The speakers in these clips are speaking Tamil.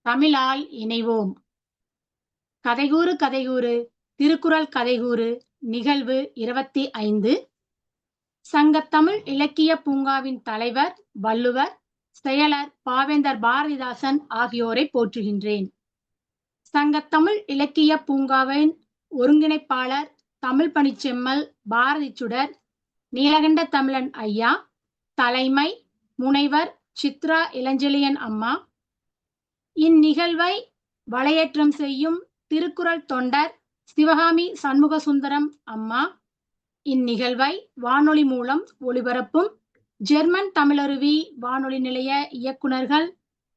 தமிழால் இணைவோம். கதைகூறு கதைகூறு திருக்குறள் கதைகூறு நிகழ்வு 25. சங்கத்தமிழ் இலக்கிய பூங்காவின் தலைவர் வள்ளுவர், செயலர் பாவேந்தர் பாரதிதாசன் ஆகியோரை போற்றுகின்றேன். சங்கத்தமிழ் இலக்கிய பூங்காவின் ஒருங்கிணைப்பாளர் தமிழ் பணிச்செம்மல் பாரதி சுடர் நீலகண்ட தமிழன் ஐயா, தலைமை முனைவர் சித்ரா இளஞ்செழியன் அம்மா. இந்நிகழ்வை வலையேற்றம் செய்யும் திருக்குறள் தொண்டர் சிவகாமி சண்முகசுந்தரம் அம்மா, இந்நிகழ்வை வானொலி மூலம் ஒளிபரப்பும் ஜெர்மன் தமிழருவி வானொலி நிலைய இயக்குநர்கள்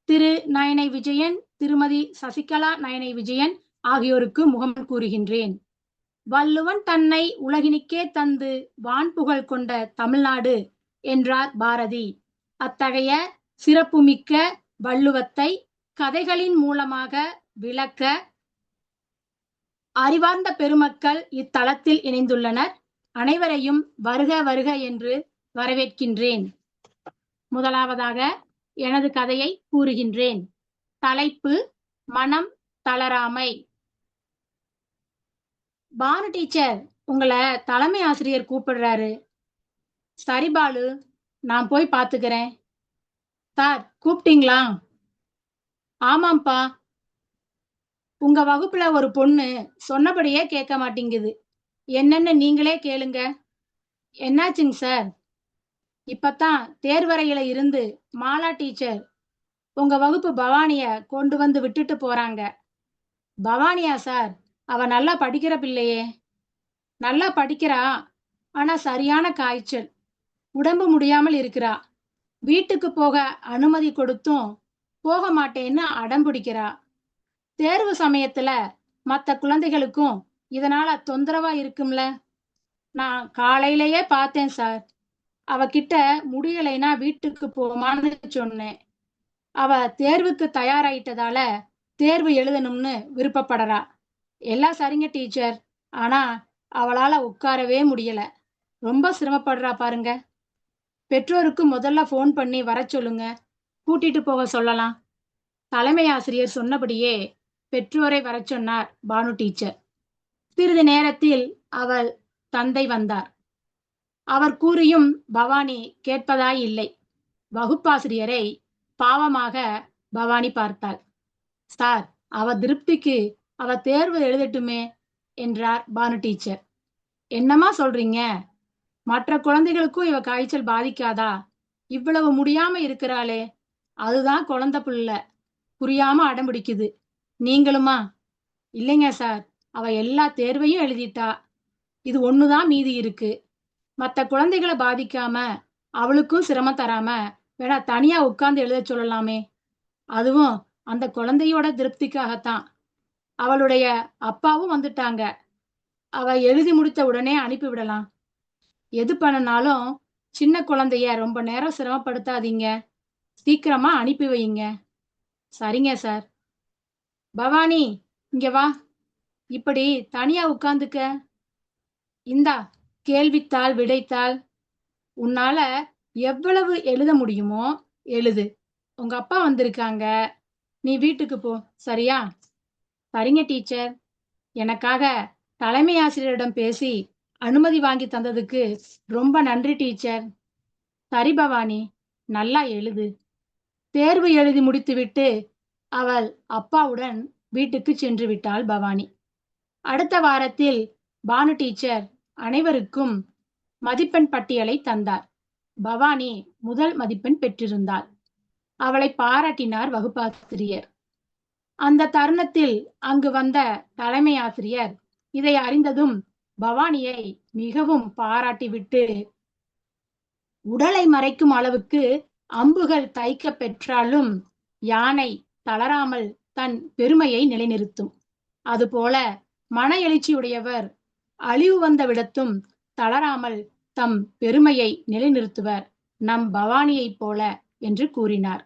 திரு நயனை விஜயன், திருமதி சசிகலா நயனை விஜயன் ஆகியோருக்கு முகம் கூறுகின்றேன். வள்ளுவன் தன்னை உலகினுக்கே தந்து வான்புகழ் கொண்ட தமிழ்நாடு என்றார் பாரதி. அத்தகைய சிறப்புமிக்க வள்ளுவத்தை கதைகளின் மூலமாக விளக்க அறிவார்ந்த பெருமக்கள் இத்தலத்தில் இணைந்துள்ளனர். அனைவரையும் வருக வருக என்று வரவேற்கின்றேன். முதலாவதாக எனது கதையை கூறுகின்றேன். தலைப்பு மனம் தளராமை. பானு டீச்சர், உங்களை தலைமை ஆசிரியர் கூப்பிடுறாரு. சரி பாலு, நான் போய் பார்த்துக்கிறேன். சார், கூப்பிட்டீங்களா? ஆமாம்ப்பா. உங்க வகுப்புல ஒரு பொண்ணு சொன்னபடியே கேட்க மாட்டேங்குது. என்னன்னு நீங்களே கேளுங்க. என்னாச்சுங்க சார்? இப்பத்தான் தேர்வறையில இருந்து மாலா டீச்சர் உங்க வகுப்பு பவானிய கொண்டு வந்து விட்டுட்டு போறாங்க. பவானியா சார்? அவ நல்லா படிக்கிற பிள்ளையே. நல்லா படிக்கிறா, ஆனா சரியான காய்ச்சல், உடம்பு முடியாமல் இருக்கிறா. வீட்டுக்கு போக அனுமதி கொடுத்தும் போக மாட்டேன்னு அடம் பிடிக்கிறா. தேர்வு சமயத்துல மற்ற குழந்தைகளுக்கும் இதனால தொந்தரவா இருக்கும்ல. நான் காலையிலேயே பார்த்தேன் சார். அவகிட்ட முடியலைன்னா வீட்டுக்கு போமான்னு சொன்னேன். அவ தேர்வுக்கு தயாராயிட்டதால தேர்வு எழுதணும்னு விருப்பப்படுறா. எல்லாம் சரிங்க டீச்சர், ஆனா அவளால உட்காரவே முடியல. ரொம்ப சிரமப்படுறா பாருங்க. பெற்றோருக்கு முதல்ல ஃபோன் பண்ணி வர சொல்லுங்க, கூட்டிட்டு போக சொல்லலாம். தலைமை ஆசிரியர் சொன்னபடியே பெற்றோரை வர சொன்னார் பானு டீச்சர். சிறிது நேரத்தில் அவள் தந்தை வந்தார். அவர் கூறியும் பவானி கேட்பதாய் இல்லை. வகுப்பாசிரியரை பாவமாக பவானி பார்த்தாள். சார், அவ திருப்திக்கு அவ தேர்வு எழுதட்டுமே என்றார் பானு டீச்சர். என்னம்மா சொல்றீங்க? மற்ற குழந்தைகளுக்கும் இவ காய்ச்சல் பாதிக்காதா? இவ்வளவு முடியாம இருக்கிறாளே, அதுதான் குழந்தை புள்ள புரியாம அடம்பிடிக்குது. நீங்களுமா? இல்லைங்க சார், அவ எல்லா தேர்வையும் எழுதிட்டா. இது ஒண்ணுதான் மீதி இருக்கு. மற்ற குழந்தைகளை பாதிக்காம அவளுக்கும் சிரமம் தராம வேணா தனியா உட்கார்ந்து எழுத சொல்லலாமே. அதுவும் அந்த குழந்தையோட திருப்திக்காகத்தான். அவளுடைய அப்பாவும் வந்துட்டாங்க. அவ எழுதி முடித்த உடனே அனுப்பி விடலாம். எது பண்ணனாலும் சின்ன குழந்தைய ரொம்ப நேரம் சிரமப்படுத்தாதீங்க. சீக்கிரமா அனுப்பி வையுங்க. சரிங்க சார். பவானி, இங்க வா. இப்படி தனியா உட்கார்ந்துக்க. இந்தா கேள்வித்தாள், விடைத்தாள். உன்னால எவ்வளவு எழுத முடியுமோ எழுது. உங்க அப்பா வந்திருக்காங்க, நீ வீட்டுக்கு போ. சரியா? சரிங்க டீச்சர். எனக்காக தலைமை ஆசிரியரிடம் பேசி அனுமதி வாங்கி தந்ததுக்கு ரொம்ப நன்றி டீச்சர். சரி பவானி, நல்லா எழுது. தேர்வு எழுதி முடித்துவிட்டு அவள் அப்பாவுடன் வீட்டுக்கு சென்று விட்டாள் பவானி. அடுத்த வாரத்தில் பானு டீச்சர் அனைவருக்கும் மதிப்பெண் பட்டியலை தந்தார். பவானி முதல் மதிப்பெண் பெற்றிருந்தாள். அவளை பாராட்டினார் வகுப்பாசிரியர். அந்த தருணத்தில் அங்கு வந்த தலைமை ஆசிரியர் இதை அறிந்ததும் பவானியை மிகவும் பாராட்டிவிட்டு, உடலை மறைக்கும் அளவுக்கு அம்புகள் தைக்க பெற்றாலும் யானை தளராமல் தன் பெருமையை நிலைநிறுத்தும். அதுபோல மன எழுச்சியுடையவர் அழிவு வந்த விடத்தும் தளராமல் தம் பெருமையை நிலைநிறுத்துவர் நம் பவானியைப் போல என்று கூறினார்.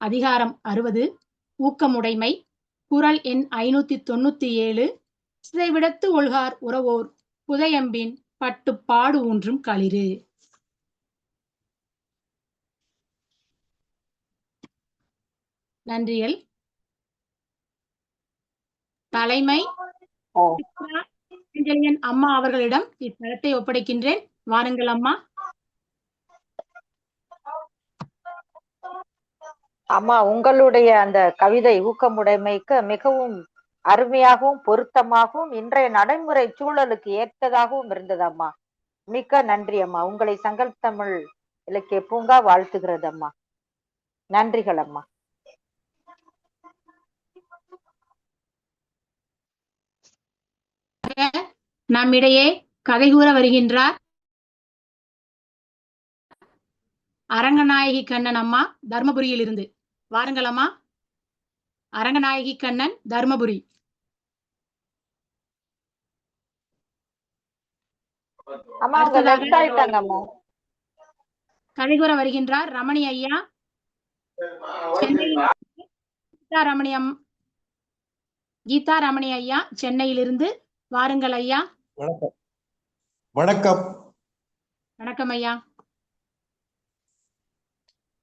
அதிகாரம் 60, ஊக்கமுடைமை. குறள் எண் 597. சிதைவிடத்து ஒல்கார் உறவோர் புதையம்பின் பட்டுப்பாடு ஊன்றும் களிறு. நன்றிகள். தலைமை அம்மா அவர்களிடம் இத்தலத்தை ஒப்படைக்கின்றேன். வாருங்கள் அம்மா. அம்மா, உங்களுடைய அந்த கவிதை ஊக்கமுடைமைக்கு மிகவும் அருமையாகவும் பொருத்தமாகவும் இன்றைய நடைமுறை சூழலுக்கு ஏற்றதாகவும் இருந்தது அம்மா. மிக்க நன்றி அம்மா. உங்களை சங்கல் தமிழ் இலக்கிய பூங்கா வாழ்த்துகிறது அம்மா. நன்றிகள் அம்மா. நம்மிடையே கதை கூற வருகின்றார் அரங்கநாயகி கண்ணன் அம்மா, தர்மபுரியில் இருந்து. வாருங்கள் அம்மா. அரங்கநாயகி கண்ணன், தர்மபுரி. கதை கூற வருகின்றார் ரமணி ஐயா, கீதா ரமணி ஐயா, சென்னையிலிருந்து. வாருங்கள் ஐயா. வணக்கம். வணக்கம். வணக்கம் ஐயா.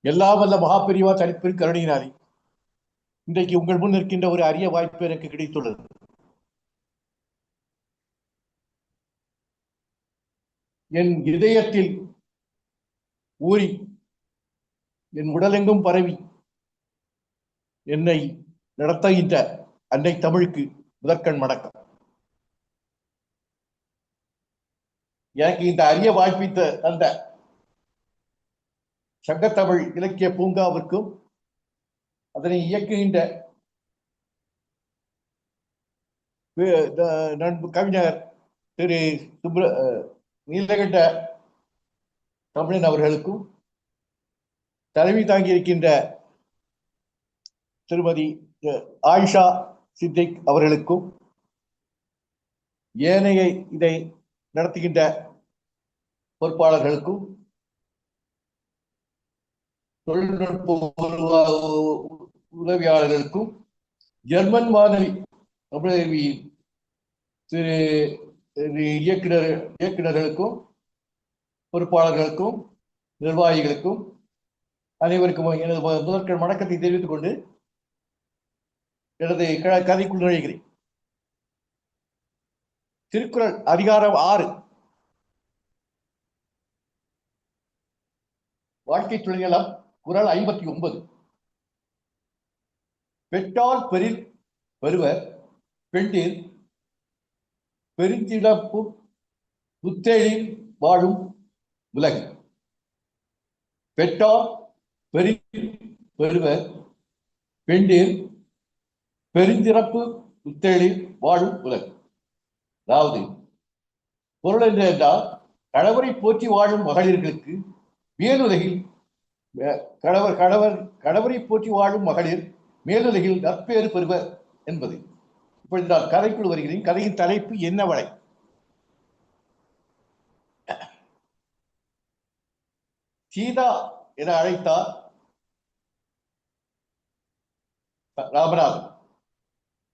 எல்லாம் வல்ல மகாபெரிவா தனிப்பெரும் கருணையினாலே இன்றைக்கு உங்கள் முன் இருக்கின்ற ஒரு அரிய வாய்ப்பு எனக்கு கிடைத்துள்ளது. என் இதயத்தில் ஊறி என் உடலெங்கும் பரவி என்னை நடத்துகின்ற அன்னை தமிழுக்கு முதற்கண் வணக்கம். எனக்கு இந்த அரிய வாய்ப்பை தந்த சங்கத்தமிழ் இலக்கிய பூங்காவிற்கும் அதனை இயக்குகின்ற கவிஞர் திரு நீலகண்ட தமிழன் அவர்களுக்கும், தலைமை தாங்கி இருக்கின்ற திருமதி ஆயிஷா சித்திக் அவர்களுக்கும், ஏனைய இதை நடத்துகின்ற பொறுப்பாளர்களுக்கும், தொழில்நுட்ப உதவியாளர்களுக்கும், ஜெர்மன் வானொலி தமிழருவியின் திரு இயக்குநர்களுக்கும், பொறுப்பாளர்களுக்கும், நிர்வாகிகளுக்கும் அனைவருக்கும் எனது முதற்கண் வணக்கத்தை தெரிவித்துக் கொண்டு எனது கதைக்குள் நுழைகிறேன். திருக்குறள் அதிகாரம் 6 வாழ்க்கை துணைநலம், குறள் 59. பெற்றார் பெரில் பெறுவர் பெண்டிர் பெருஞ்சிழப்பு புத்தேழில் வாழும் உலகு. பெற்றார் பெரில் பெறுவர் பெண்டிர் பெருஞ்சிறப்பு புத்தேழில் வாழும் உலகு. அதாவது பொருள் என்று என்றால், கணவரை போற்றி வாழும் மகளிர்களுக்கு மேலுலகில் கணவரை போற்றி வாழும் மகளிர் மேலுலகில் நற்பேறு பெறுவர் என்பது. இப்பொழுது நான் கதைக்குள் வருகிறேன். கதையின் தலைப்பு என்னவளை. சீதா என அழைத்தார் ராமநாதன்.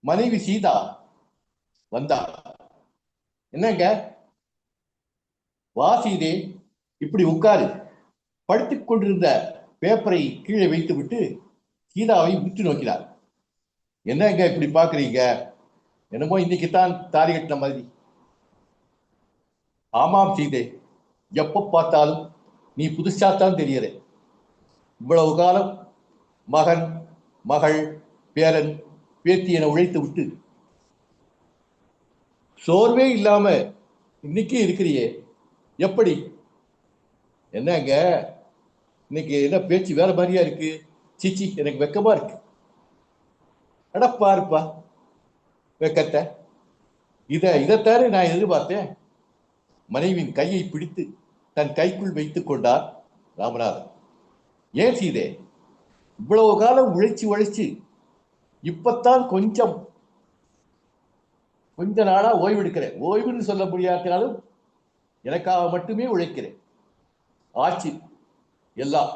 மனைவி சீதா வந்தார். என்னங்க, வாசிதே, இப்படி உட்காரு. படித்துக் கொண்டிருந்த பேப்பரை கீழே வைத்து விட்டு சீதாவை உற்று நோக்கினார். என்னங்க இப்படி பாக்குறீங்க? என்னமோ இன்னைக்குத்தான் தாலி கட்டின மாதிரி. ஆமாம் சீதே, எப்ப பார்த்தாலும் நீ புதுசாத்தான் தெரியற. இவ்வளவு காலம் மகன், மகள், பேரன், பேத்தி என உழைத்து விட்டு சோர்வே இல்லாம இன்னைக்கு இருக்கிறியே, எப்படி? என்னங்க இன்னைக்கு என்ன பேச்சு வேற மாதிரியா இருக்கு? சிச்சி, எனக்கு வெக்கமா இருக்கு. அடப்பாருப்பா வெக்கத்தை. இதைத்தானே நான் எதிர்பார்த்தேன். மனைவியின் கையை பிடித்து தன் கைக்குள் வைத்துக் கொண்டார் ராமநாதன். ஏன் சீதே, இவ்வளவு காலம் உழைச்சு இப்பத்தான் கொஞ்ச நாளா ஓய்வு எடுக்கிறேன். ஓய்வுன்னு சொல்ல முடியாட்டாலும் எனக்காக மட்டுமே உழைக்கிறேன். ஆட்சி எல்லாம்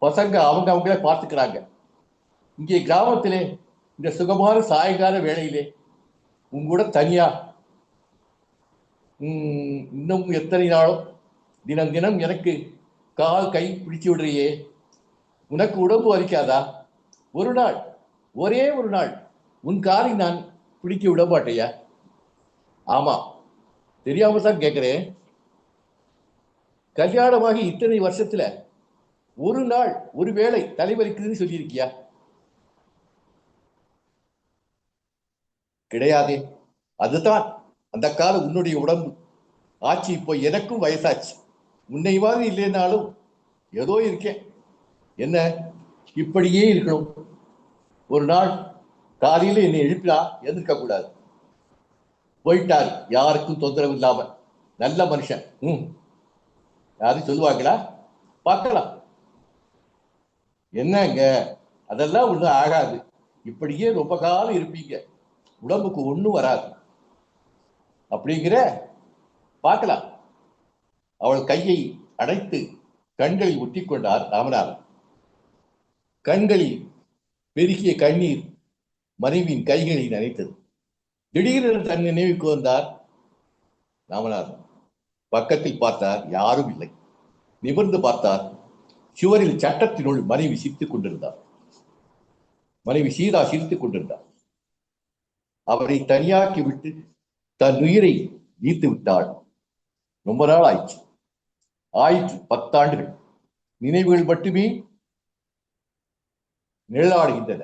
பசங்க அவங்களே பார்த்துக்கிறாங்க. இங்கே கிராமத்திலே இந்த சுகமான சாயங்கால வேளையிலே உங்களோட தனியா இன்னும் எத்தனை நாளும் தினம் தினம் எனக்கு கால் கை பிடிச்சு விடுறியே, உனக்கு உடம்பு வலிக்காதா? ஒரு நாள், ஒரே ஒரு நாள் உன் காலை நான் குடிக்க விட மாட்டேயா? ஆமா, தெரியாம தான் கேட்கிறேன். கல்யாணமாகி இத்தனை வருஷத்துல ஒரு நாள் ஒரு வேளை தலைவலிக்குதுன்னு சொல்லியிருக்கியா? கிடையாதே. அதுதான் அந்த கால உன்னுடைய உடம்பு. ஆச்சு, இப்போ எனக்கும் வயசாச்சு. முன்னை மாதிரி இல்லைன்னாலும் ஏதோ இருக்கேன். என்ன, இப்படியே இருக்கணும். ஒரு நாள் காலையில என்னை எழுப்பினா எதிர்க்க கூடாது. போயிட்டாரு, யாருக்கும் தொந்தரவு இல்லாம. நல்ல மனுஷன். யாரும் சொல்லுவாங்களா? பார்க்கலாம். என்னங்க, அதெல்லாம் ஒண்ணும் ஆகாது. இப்படியே ரொம்ப காலம் இருப்பீங்க, உடம்புக்கு ஒண்ணும் வராது அப்படிங்கிற. பார்க்கலாம். அவள் கையை அடைத்து கண்களில் ஒட்டி கொண்டார் ராமநாதன். கண்களில் பெருகிய கண்ணீர் மனைவியின் கைகளை நனைத்தது. திடீரென தன் நினைவுக்கு வந்தார் ராமநாதன். பக்கத்தில் பார்த்தார், யாரும் இல்லை. நிமிர்ந்து பார்த்தார், சுவரில் சட்டத்தினுள் மனைவி சிரித்துக் கொண்டிருந்தார். மனைவி சீதா சிரித்துக் கொண்டிருந்தார். அவரை தனியாக்கி விட்டு தன் உயிரை நீத்து விட்டாள். ரொம்ப நாள் ஆயிடுச்சு. 10 ஆண்டுகள். நினைவுகள் மட்டுமே நிழலாடுகின்றன.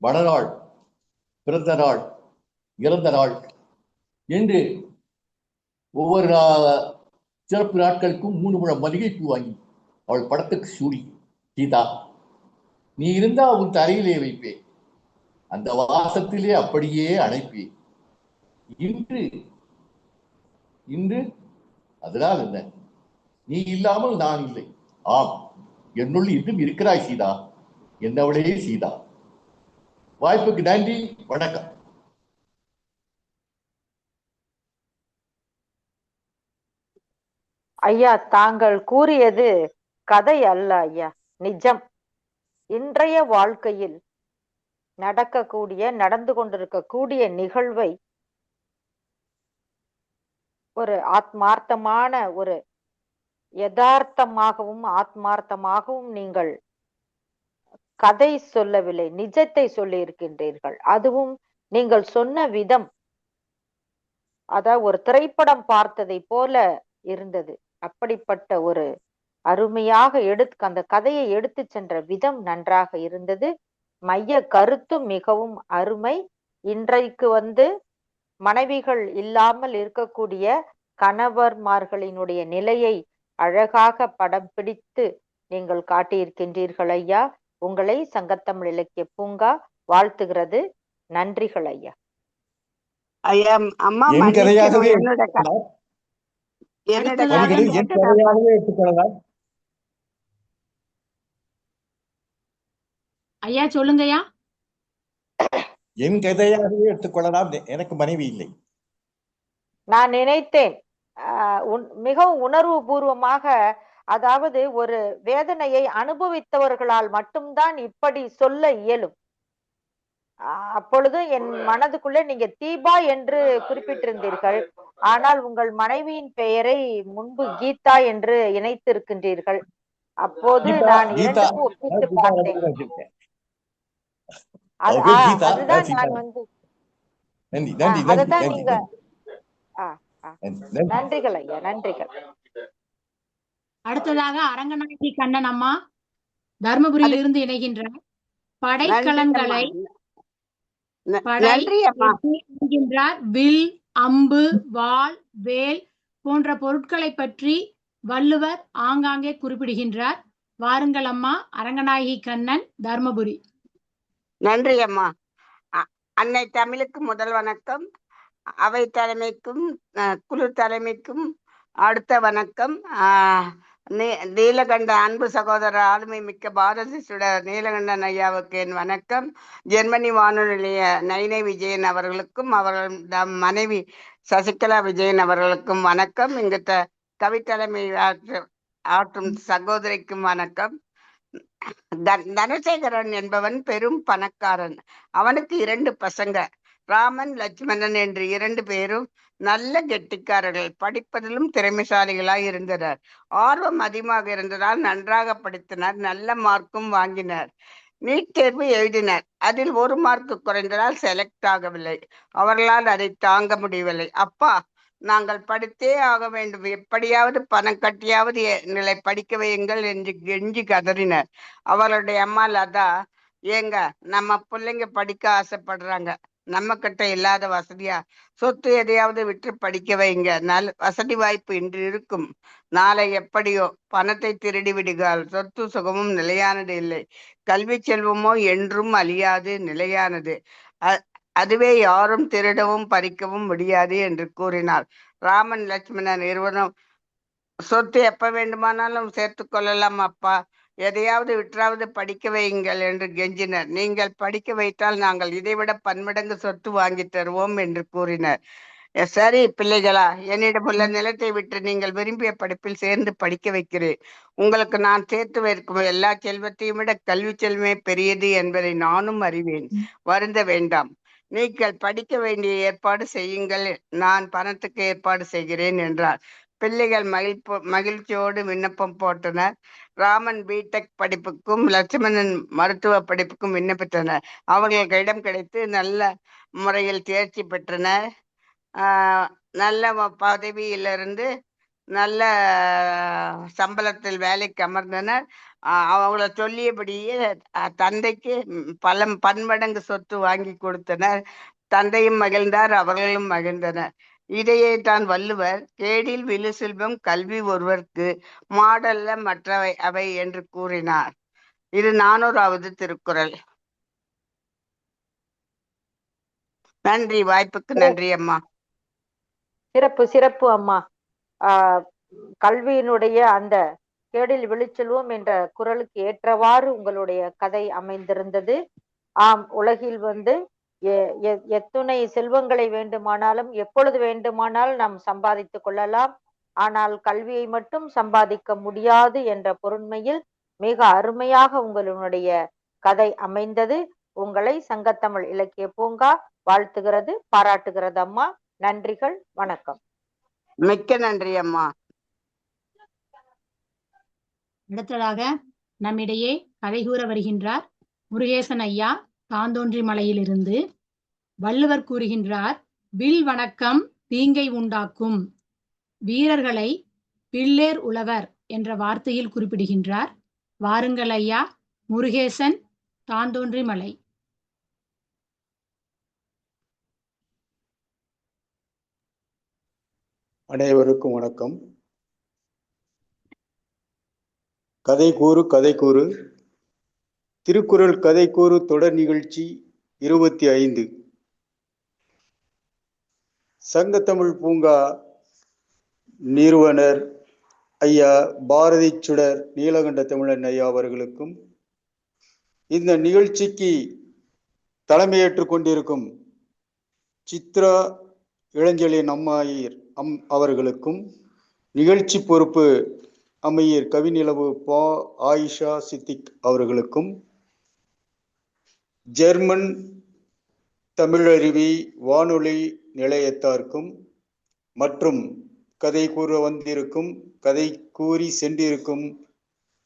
மணநாள், பிறந்த நாள், இறந்த நாள் என்று ஒவ்வொரு சிறப்பு நாட்களுக்கும் 3 முழம் மல்லிகைப்பூ வாங்கி அவள் படத்துக்கு சூடி, சீதா நீ இருந்தா உன் தரையிலே வைப்பேன், அந்த வாசத்திலே அப்படியே அணைப்பேன். இன்று இன்று அதனால் என்ன? நீ இல்லாமல் நான் இல்லை. ஆம், என்னுள் இன்னும் இருக்கிறாய் சீதா, என்னவளே சீதா. வாய்ப்புக்கு நன்றி, வணக்கம். ஐயா, தாங்கள் கூறியது கதை அல்ல ஐயா, நிஜம். இன்றைய வாழ்க்கையில் நடந்து கொண்டிருக்கக்கூடிய நிகழ்வை ஒரு ஆத்மார்த்தமான, ஒரு யதார்த்தமாகவும் ஆத்மார்த்தமாகவும் நீங்கள் கதை சொல்லவில்லை, நிஜத்தை சொல்லி இருக்கின்றீர்கள். அதுவும் நீங்கள் சொன்ன விதம் ஒரு திரைப்படம் பார்த்ததை போல இருந்தது. அப்படிப்பட்ட ஒரு அருமையாக அந்த கதையை எடுத்து சென்ற விதம் நன்றாக இருந்தது. மைய கருத்தும் மிகவும் அருமை. இன்றைக்கு மனைவிகள் இல்லாமல் இருக்கக்கூடிய கணவர்மார்களினுடைய நிலையை அழகாக படம் பிடித்து நீங்கள் காட்டியிருக்கின்றீர்கள் ஐயா. உங்களை சங்கத்தமிழ் இலக்கிய பூங்கா வாழ்த்துகிறது. நன்றிகள் ஐயா. ஐயா, அம்மா ஐயா சொல்லுங்கய்யா. என் கதையாகவே எடுத்துக்கொள்ளலாம். எனக்கு மனைவி இல்லை. நான் நினைத்தேன் மிகவும் உணர்வு பூர்வமாக, அதாவது ஒரு வேதனையை அனுபவித்தவர்களால் மட்டும்தான் இப்படி சொல்ல இயலும். அப்பொழுது என் மனதுக்குள்ளே நீங்க தீபா என்று குறிப்பிட்டிருந்தீர்கள். ஆனால் உங்கள் மனைவியின் பெயரை முன்பு கீதா என்று இணைத்து இருக்கின்றீர்கள். அப்போது நான் இரண்டுக்கும் ஒப்பிட்டு பார்த்தேன். அதுதான் நான் அதுதான் நீங்க. நன்றிகள் ஐயா, நன்றிகள். அடுத்ததாக அரங்கநாயகி கண்ணன் அம்மா தர்மபுரியில் இருந்து இணைகின்றார். படைக்கலன்களை வில், அம்பு, வாள், வேல் போன்ற பொருட்களை பற்றி வள்ளுவர் ஆங்காங்கே குறிப்பிடுகின்றார். வாருங்கள் அம்மா. அரங்கநாயகி கண்ணன், தர்மபுரி. நன்றி அம்மா. அன்னை தமிழுக்கு முதல் வணக்கம். அவை தலைமைக்கும் குழு தலைமைக்கும் அடுத்த வணக்கம். நீலகண்ட அன்பு சகோதரர் ஆளுமை மிக்க பாரதி சுடர் நீலகண்டன் ஐயாவுக்கு என் வணக்கம். ஜெர்மனி வானொலி நிலைய நைனை விஜயன் அவர்களுக்கும் அவர்கள் மனைவி சசிகலா விஜயன் அவர்களுக்கும் வணக்கம். இங்கு கவித்தலைமை ஆற்றும் சகோதரிக்கும் வணக்கம். தனசேகரன் என்பவன் பெரும் பணக்காரன். அவனுக்கு 2 பசங்க, ராமன் லட்சுமணன் என்று 2 பேரும் நல்ல கெட்டிக்காரர்கள். படிப்பதிலும் திறமைசாலிகளாய் இருந்தனர். ஆர்வம் அதிகமாக இருந்ததால் நன்றாக படித்தனர். நல்ல மார்க்கும் வாங்கினர். நீட் தேர்வு எழுதினர். அதில் 1 மார்க் குறைந்ததால் செலக்ட் ஆகவில்லை. அவர்களால் அதை தாங்க முடியவில்லை. அப்பா, நாங்கள் படித்தே ஆக வேண்டும், எப்படியாவது பணம் கட்டியாவது எங்களை படிக்க வையுங்கள் என்று கெஞ்சி கதறினர். அவருடைய அம்மா லதா, ஏங்க நம்ம பிள்ளைங்க படிக்க ஆசைப்படுறாங்க, நம்ம கிட்ட இல்லாத வசதியா? சொத்து எதையாவது விற்று படிக்க வைங்க, வசதி வாய்ப்பு இன்று இருக்கும், நாளை எப்படியோ பணத்தை திருடி விடுகிறாள். சொத்து சுகமும் நிலையானது இல்லை, கல்வி செல்வமோ என்றும் அழியாது, நிலையானது. அதுவே யாரும் திருடவும் பறிக்கவும் முடியாது என்று கூறினார். ராமன் லட்சுமணன் இருவரும் சொத்து எப்ப வேண்டுமானாலும் சேர்த்து கொள்ளலாம் அப்பா, எதையாவது விற்றாவது படிக்க வையுங்கள் என்று கெஞ்சினர். நீங்கள் படிக்க வைத்தால் நாங்கள் இதைவிட 10 மடங்கு சொத்து வாங்கி தருவோம் என்று கூறினர். சரி பிள்ளைகளா, என்னிடமுள்ள நிலத்தை விட்டு நீங்கள் விரும்பிய படிப்பில் சேர்ந்து படிக்க வைக்கிறேன். உங்களுக்கு நான் சேர்த்து வைக்கும் எல்லா செல்வத்தையும் விட கல்வி செல்வமே பெரியது என்பதை நானும் அறிவேன். வருந்த வேண்டாம், நீங்கள் படிக்க வேண்டிய ஏற்பாடு செய்யுங்கள், நான் பணத்துக்கு ஏற்பாடு செய்கிறேன் என்றார். பிள்ளைகள் மகிழ்ச்சியோடு விண்ணப்பம் போட்டனர். ராமன் பிடெக் படிப்புக்கும் லட்சுமணன் மருத்துவ படிப்புக்கும் விண்ணப்பித்தனர். அவர்களுக்கு இடம் கிடைத்து நல்ல முறையில் தேர்ச்சி பெற்றனர். நல்ல பதவியிலிருந்து நல்ல சம்பளத்தில் வேலைக்கு அமர்ந்தனர். அவங்கள சொல்லியபடியே தந்தைக்கு பல 10 மடங்கு சொத்து வாங்கி கொடுத்தனர். தந்தையும் மகிழ்ந்தார், அவர்களும் மகிழ்ந்தனர். இதையே தான் வள்ளுவர் கேடில் விழு செல்வம் கல்வி ஒருவர்க்கு, மாடல்ல மற்றவை அவை என்று கூறினார். இது 400வது திருக்குறள். நன்றி, வாய்ப்புக்கு நன்றி அம்மா. சிறப்பு சிறப்பு அம்மா. கல்வியினுடைய அந்த கேடில் விழுச்செல்வம் என்ற குறளுக்கு ஏற்றவாறு உங்களுடைய கதை அமைந்திருந்தது. ஆம், உலகில் எத்துணை செல்வங்களை வேண்டுமானாலும் எப்பொழுது வேண்டுமானாலும் நாம் சம்பாதித்துக் கொள்ளலாம், ஆனால் கல்வியை மட்டும் சம்பாதிக்க முடியாது என்ற பொருண்மையில் மிக அருமையாக உங்களுடைய கதை அமைந்தது. உங்களை சங்கத்தமிழ் இலக்கிய பூங்கா வாழ்த்துகிறது, பாராட்டுகிறது அம்மா. நன்றிகள், வணக்கம். மிக்க நன்றி அம்மா. அடுத்ததாக நம்மிடையே கதை கூற வருகின்றார் முருகேசன் ஐயா, தாந்தோன்றி மலையிலிருந்து. வள்ளுவர் கூறுகின்றார், வில் வணக்கம் தீங்கை உண்டாக்கும், வீரர்களை பிள்ளேர் உழவர் என்ற வார்த்தையில் குறிப்பிடுகின்றார். வாருங்கள் ஐயா. முருகேசன், தாந்தோன்றி மலை. அனைவருக்கும் வணக்கம். கதை கூறு கதை கூறு திருக்குறள் கதை கூறு தொடர் நிகழ்ச்சி 25. சங்கத்தமிழ் பூங்கா நிறுவனர் ஐயா பாரதி சுடர் நீலகண்ட தமிழன் ஐயா அவர்களுக்கும், இந்த நிகழ்ச்சிக்கு தலைமையேற்றுக் கொண்டிருக்கும் சித்ரா இளஞ்செழியன் அம்மாயிர் அவர்களுக்கும், நிகழ்ச்சி பொறுப்பு அம்மையர் கவிநிலவு பா ஆயிஷா சித்திக் அவர்களுக்கும், ஜெர்மன் தமிழருவி வானொலி நிலையத்தார்க்கும் மற்றும் கதை கூற வந்திருக்கும், கதை கூறி சென்றிருக்கும்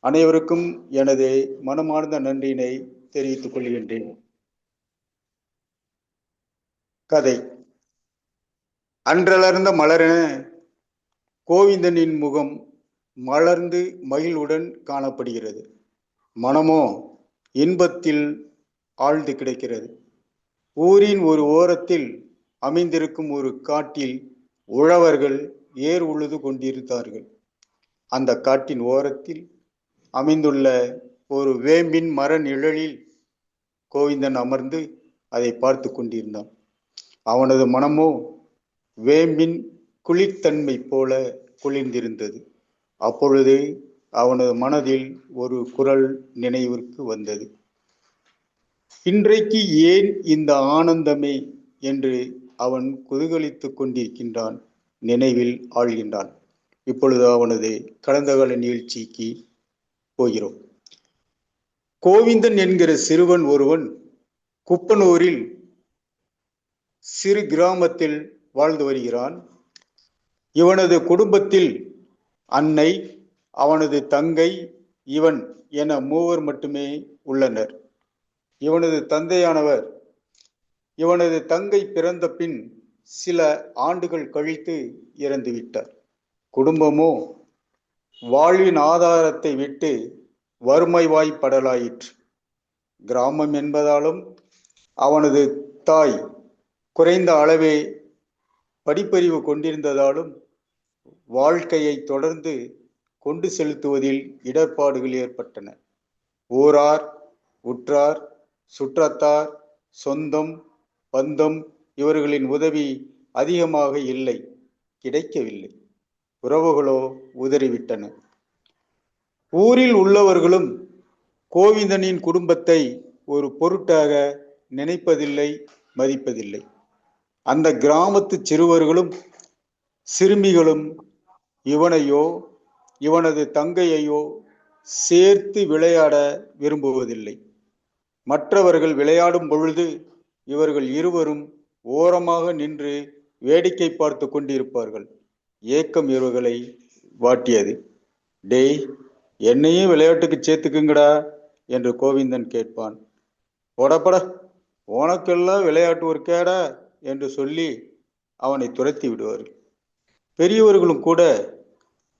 அனைவருக்கும் எனது மனமார்ந்த நன்றியினை தெரிவித்துக் கொள்கின்றேன். கதை. அன்றலர்ந்த மலரென கோவிந்தனின் முகம் மலர்ந்து மகிழ்வுடன் காணப்படுகிறது. மனமோ இன்பத்தில் ஆழ்ந்து கிடக்கிறது. ஊரின் ஒரு ஓரத்தில் அமைந்திருக்கும் ஒரு காட்டில் உழவர்கள் ஏர் உழுது கொண்டிருந்தார்கள். அந்த காட்டின் ஓரத்தில் அமைந்துள்ள ஒரு வேம்பின் மர நிழலில் கோவிந்தன் அமர்ந்து அதை பார்த்து கொண்டிருந்தான். அவனது மனமோ வேம்பின் குளிர்த்தன்மை போல குளிர்ந்திருந்தது. அப்பொழுது அவனது மனதில் ஒரு குரல் நினைவிற்கு வந்தது. இன்றைக்கு ஏன் இந்த ஆனந்தமே என்று அவன் குதூகலித்துக் கொண்டிருக்கின்றான், நினைவில் ஆழ்கின்றான். இப்பொழுது அவனது கடந்த கால நிகழ்ச்சிக்கு போகிறோம். கோவிந்தன் என்கிற சிறுவன் ஒருவன் குப்பனூரில் சிறு கிராமத்தில் வாழ்ந்து வருகிறான். இவனது குடும்பத்தில் அன்னை, அவனது தங்கை, இவன் என 3 மட்டுமே உள்ளனர். இவனது தந்தையானவர் இவனது தங்கை பிறந்த பின் சில ஆண்டுகள் கழித்து இறந்துவிட்டார். குடும்பமோ வாழ்வின் ஆதாரத்தை விட்டு வறுமைவாய்ப்படலாயிற்று. கிராமம் என்பதாலும் அவனது தாய் குறைந்த அளவே படிப்பறிவு கொண்டிருந்ததாலும் வாழ்க்கையை தொடர்ந்து கொண்டு செலுத்துவதில் இடர்பாடுகள் ஏற்பட்டன. ஊரார், உற்றார், சுற்றத்தார், சொந்தம், பந்தம் இவர்களின் உதவி அதிகமாக இல்லை, கிடைக்கவில்லை. உறவுகளோ உதறிவிட்டன. ஊரில் உள்ளவர்களும் கோவிந்தனின் குடும்பத்தை ஒரு பொருட்டாக நினைப்பதில்லை, மதிப்பதில்லை. அந்த கிராமத்து சிறுவர்களும் சிறுமிகளும் இவனையோ இவனது தங்கையையோ சேர்த்து விளையாட விரும்புவதில்லை. மற்றவர்கள் விளையாடும் பொழுது இவர்கள் இருவரும் ஓரமாக நின்று வேடிக்கை பார்த்து கொண்டிருப்பார்கள். ஏக்கம் இவர்களை வாட்டியது. டேய், என்னையும் விளையாட்டுக்கு சேர்த்துக்குங்கடா என்று கோவிந்தன் கேட்பான். போடப்பட, உனக்கெல்லாம் விளையாட்டு ஒரு கேடா என்று சொல்லி அவனை துரத்தி விடுவார்கள். பெரியவர்களும் கூட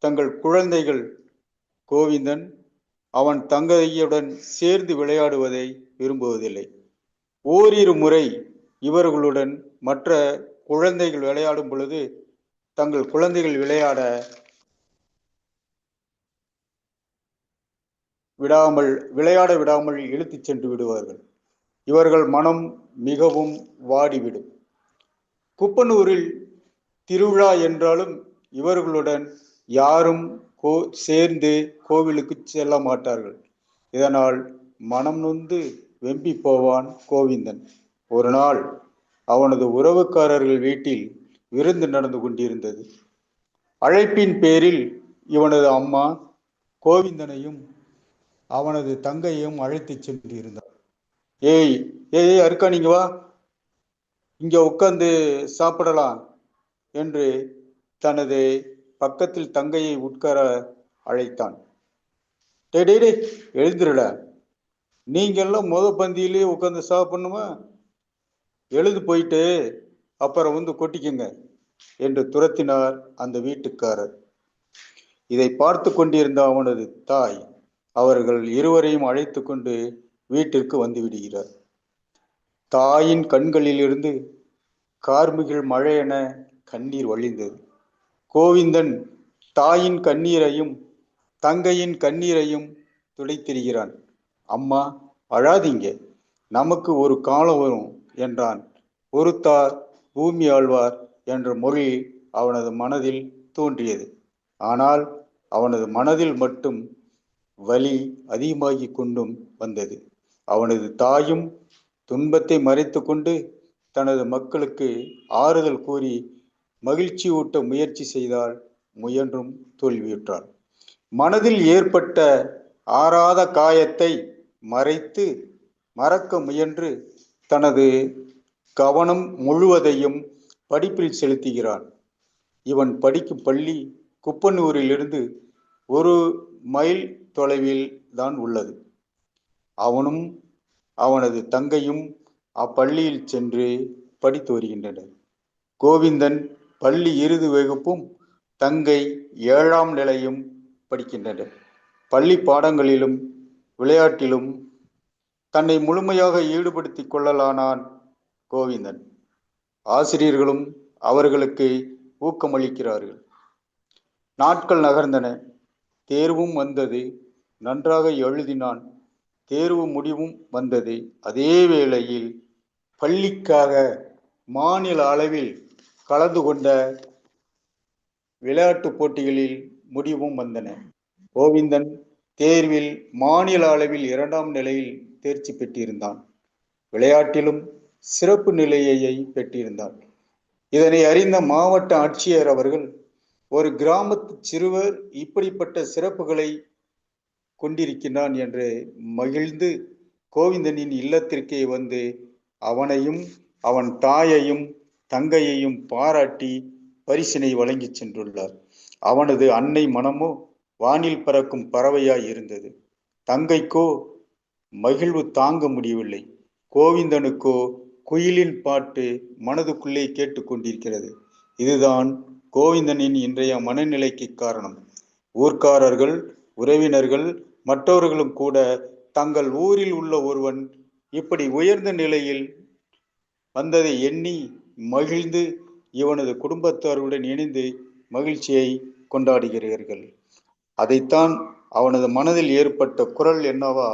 தங்கள் குழந்தைகள் கோவிந்தன் அவன் தங்கையுடன் சேர்ந்து விளையாடுவதை விரும்புவதில்லை. ஓரிரு முறை இவர்களுடன் மற்ற குழந்தைகள் விளையாடும் பொழுது தங்கள் குழந்தைகள் விளையாட விடாமல் இழுத்துச் சென்று விடுவார்கள். இவர்கள் மனம் மிகவும் வாடிவிடும். குப்பனூரில் திருவிழா என்றாலும் இவர்களுடன் யாரும் சேர்ந்து கோவிலுக்கு செல்ல மாட்டார்கள். இதனால் மனம் நொந்து வெம்பி போவான் கோவிந்தன். ஒரு நாள் அவனது உறவுக்காரர்கள் வீட்டில் விருந்து நடந்து கொண்டிருந்தது. அழைப்பின் பேரில் இவனது அம்மா கோவிந்தனையும் அவனது தங்கையும் அழைத்து சென்றிருந்தார். ஏய் ஏய் அருக்கா, நீங்க வா, இங்க உட்கார்ந்து சாப்பிடலாம் என்று தனது பக்கத்தில் தங்கையை உட்கார அழைத்தான். டே டே டே, எழுந்துருடா, நீங்கெல்லாம் பந்தியிலே உட்கார்ந்து சாப்பிடணுமா? எழுது போயிட்டு அப்புறம் வந்து கொட்டிக்குங்க என்று துரத்தினார் அந்த வீட்டுக்காரர். இதை பார்த்து கொண்டிருந்த அவனது தாய் அவர்கள் இருவரையும் அழைத்து கொண்டு வீட்டிற்கு வந்து விடுகிறார். தாயின் கண்களிலிருந்து கார்முகில் மழை என கண்ணீர் வழிந்தது. கோவிந்தன் தாயின் கண்ணீரையும் தங்கையின் கண்ணீரையும் துடைத்திருக்கிறான். அம்மா, அழாதீங்க, நமக்கு ஒரு காலம் வரும் என்றான். பொறுத்தார் பூமி ஆழ்வார் என்ற மொழி அவனது மனதில் தோன்றியது. ஆனால் அவனது மனதில் மட்டும் வலி அதிகமாகி கொண்டும் வந்தது. அவனது தாயும் துன்பத்தை மறைத்து கொண்டு தனது மக்களுக்கு ஆறுதல் கூறி மகிழ்ச்சி ஊட்ட முயற்சி செய்தால் முயன்றும் தோல்வியுற்றாள். மனதில் ஏற்பட்ட ஆறாத காயத்தை மறக்க முயன்று தனது கவனம் முழுவதையும் படிப்பில் செலுத்துகிறான். இவன் படிக்கும் பள்ளி குப்பனூரிலிருந்து 1 மைல் தொலைவில் தான் உள்ளது. அவனும் அவனது தங்கையும் அப்பள்ளியில் சென்று படித்து வருகின்றனர். கோவிந்தன் பள்ளி இறுதி வகுப்பும் தங்கை 7ஆம் நிலையும் படிக்கின்றனர். பள்ளி பாடங்களிலும் விளையாட்டிலும் தன்னை முழுமையாக ஈடுபடுத்தி கொள்ளலானான் கோவிந்தன். ஆசிரியர்களும் அவர்களுக்கு ஊக்கமளிக்கிறார்கள். நாட்கள் நகர்ந்தன. தேர்வும் வந்தது. நன்றாக எழுதினான். தேர்வு முடிவும் வந்தது. அதே வேளையில் பள்ளிக்காக மாநில அளவில் கலந்து கொண்ட விளையாட்டு போட்டிகளில் முடிவும் வந்தன. கோவிந்தன் தேர்வில் மாநில அளவில் 2ஆம் நிலையில் தேர்ச்சி பெற்றிருந்தான். விளையாட்டிலும் சிறப்பு நிலையை பெற்றிருந்தான். இதனை அறிந்த மாவட்ட ஆட்சியர் அவர்கள் ஒரு கிராமத்து சிறுவர் இப்படிப்பட்ட சிறப்புகளை கொண்டிருக்கிறான் என்று மகிழ்ந்து கோவிந்தனின் இல்லத்திற்கே வந்து அவனையும் அவன் தாயையும் தங்கையையும் பாராட்டி பரிசினை வழங்கி சென்றுள்ளார். அவனது அன்னை மனமோ வானில் பறக்கும் பறவையாய் இருந்தது. தங்கைக்கோ மகிழ்வு தாங்க முடியவில்லை. கோவிந்தனுக்கோ குயிலின் பாட்டு மனதுக்குள்ளே கேட்டுக்கொண்டிருக்கிறது. இதுதான் கோவிந்தனின் இன்றைய மனநிலைக்கு காரணம். ஊர்க்காரர்கள், உறவினர்கள், மற்றவர்களும் கூட தங்கள் ஊரில் உள்ள ஒருவன் இப்படி உயர்ந்த நிலையில் வந்ததை எண்ணி மகிழ்ந்து இவனது குடும்பத்தாருடன் இணைந்து மகிழ்ச்சியை கொண்டாடுகிறார்கள். அதைத்தான் அவனது மனதில் ஏற்பட்ட குரல் என்னவா,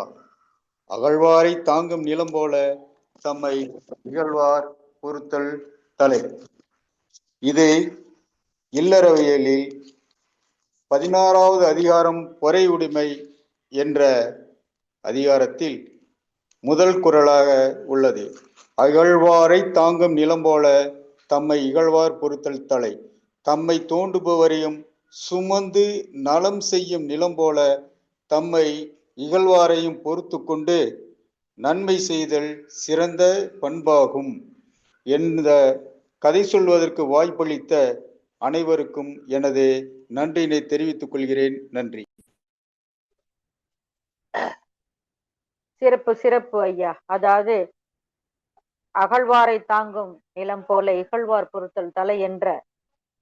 அகழ்வாரை தாங்கும் நிலம் போல தம்மை இகழ்வார் பொறுத்தல் தலை. இது இல்லறவியலில் 16வது அதிகாரம் பொறையுடைமை என்ற அதிகாரத்தில் முதல் குறளாக உள்ளது. அகழ்வாரை தாங்கும் நிலம் போல தம்மை இகழ்வார் பொறுத்தல் தலை. தம்மை தோண்டுபவரையும் சுமந்து நலம் செய்யும் நிலம் போல தம்மை இகழ்வாரையும் பொறுத்து கொண்டு நன்மை செய்தல் சிறந்த பண்பாகும். என்ற கதை சொல்வதற்கு வாய்ப்பளித்த அனைவருக்கும் எனது நன்றியினை தெரிவித்துக் கொள்கிறேன். நன்றி. சிறப்பு சிறப்பு ஐயா. அதாவது அகழ்வாரை தாங்கும் நிலம் போல இகழ்வார் பொறுத்தல் தலை என்ற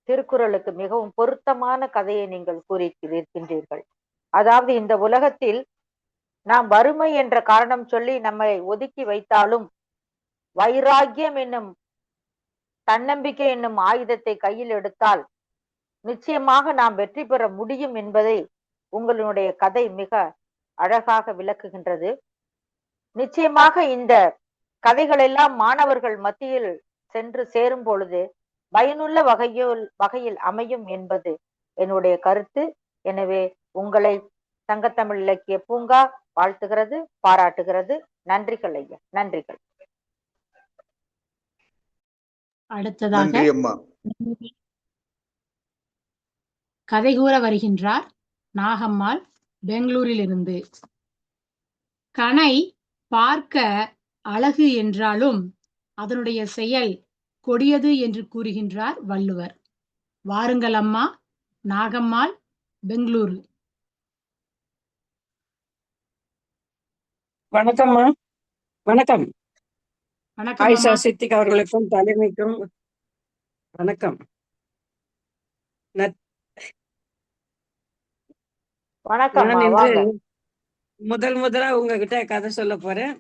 திருக்குறளுக்கு மிகவும் பொருத்தமான கதையை நீங்கள் கூறியிருக்கின்றீர்கள். அதாவது இந்த உலகத்தில் நாம் வறுமை என்ற காரணம் சொல்லி நம்மை ஒதுக்கி வைத்தாலும் வைராக்கியம் என்னும் தன்னம்பிக்கை என்னும் ஆயுதத்தை கையில் எடுத்தால் நிச்சயமாக நாம் வெற்றி பெற முடியும் என்பதை உங்களுடைய கதை மிக அழகாக விளக்குகின்றது. நிச்சயமாக இந்த கதைகள் எல்லாம் மாணவர்கள் மத்தியில் சென்று சேரும் பொழுது பயனுள்ள வகையில் அமையும் என்பது என்னுடைய கருத்து. எனவே உங்களை சங்கத்தமிழ் இலக்கிய பூங்கா வாழ்த்துகிறது, பாராட்டுகிறது. நன்றிகள் ஐயா, நன்றிகள். அடுத்ததாக நன்றி அம்மா. கதை கூற வருகின்றார் நாகம்மாள், பெங்களூரிலிருந்து. கனை பார்க்க அழகு என்றாலும் அதனுடைய செயல் கொடியது என்று கூறுகின்றார் வள்ளுவர். வாருங்கள் அம்மா. நாகம்மாள், பெங்களூரு. வணக்கம்மா. வணக்கம். வணக்கம் ஆயிஷா அம்மா. சித்திக் அவர்களுக்கும் தலைமைக்கும் வணக்கம். வணக்கம். நான் இன்று முதலா உங்ககிட்ட கதை சொல்ல போறேன்.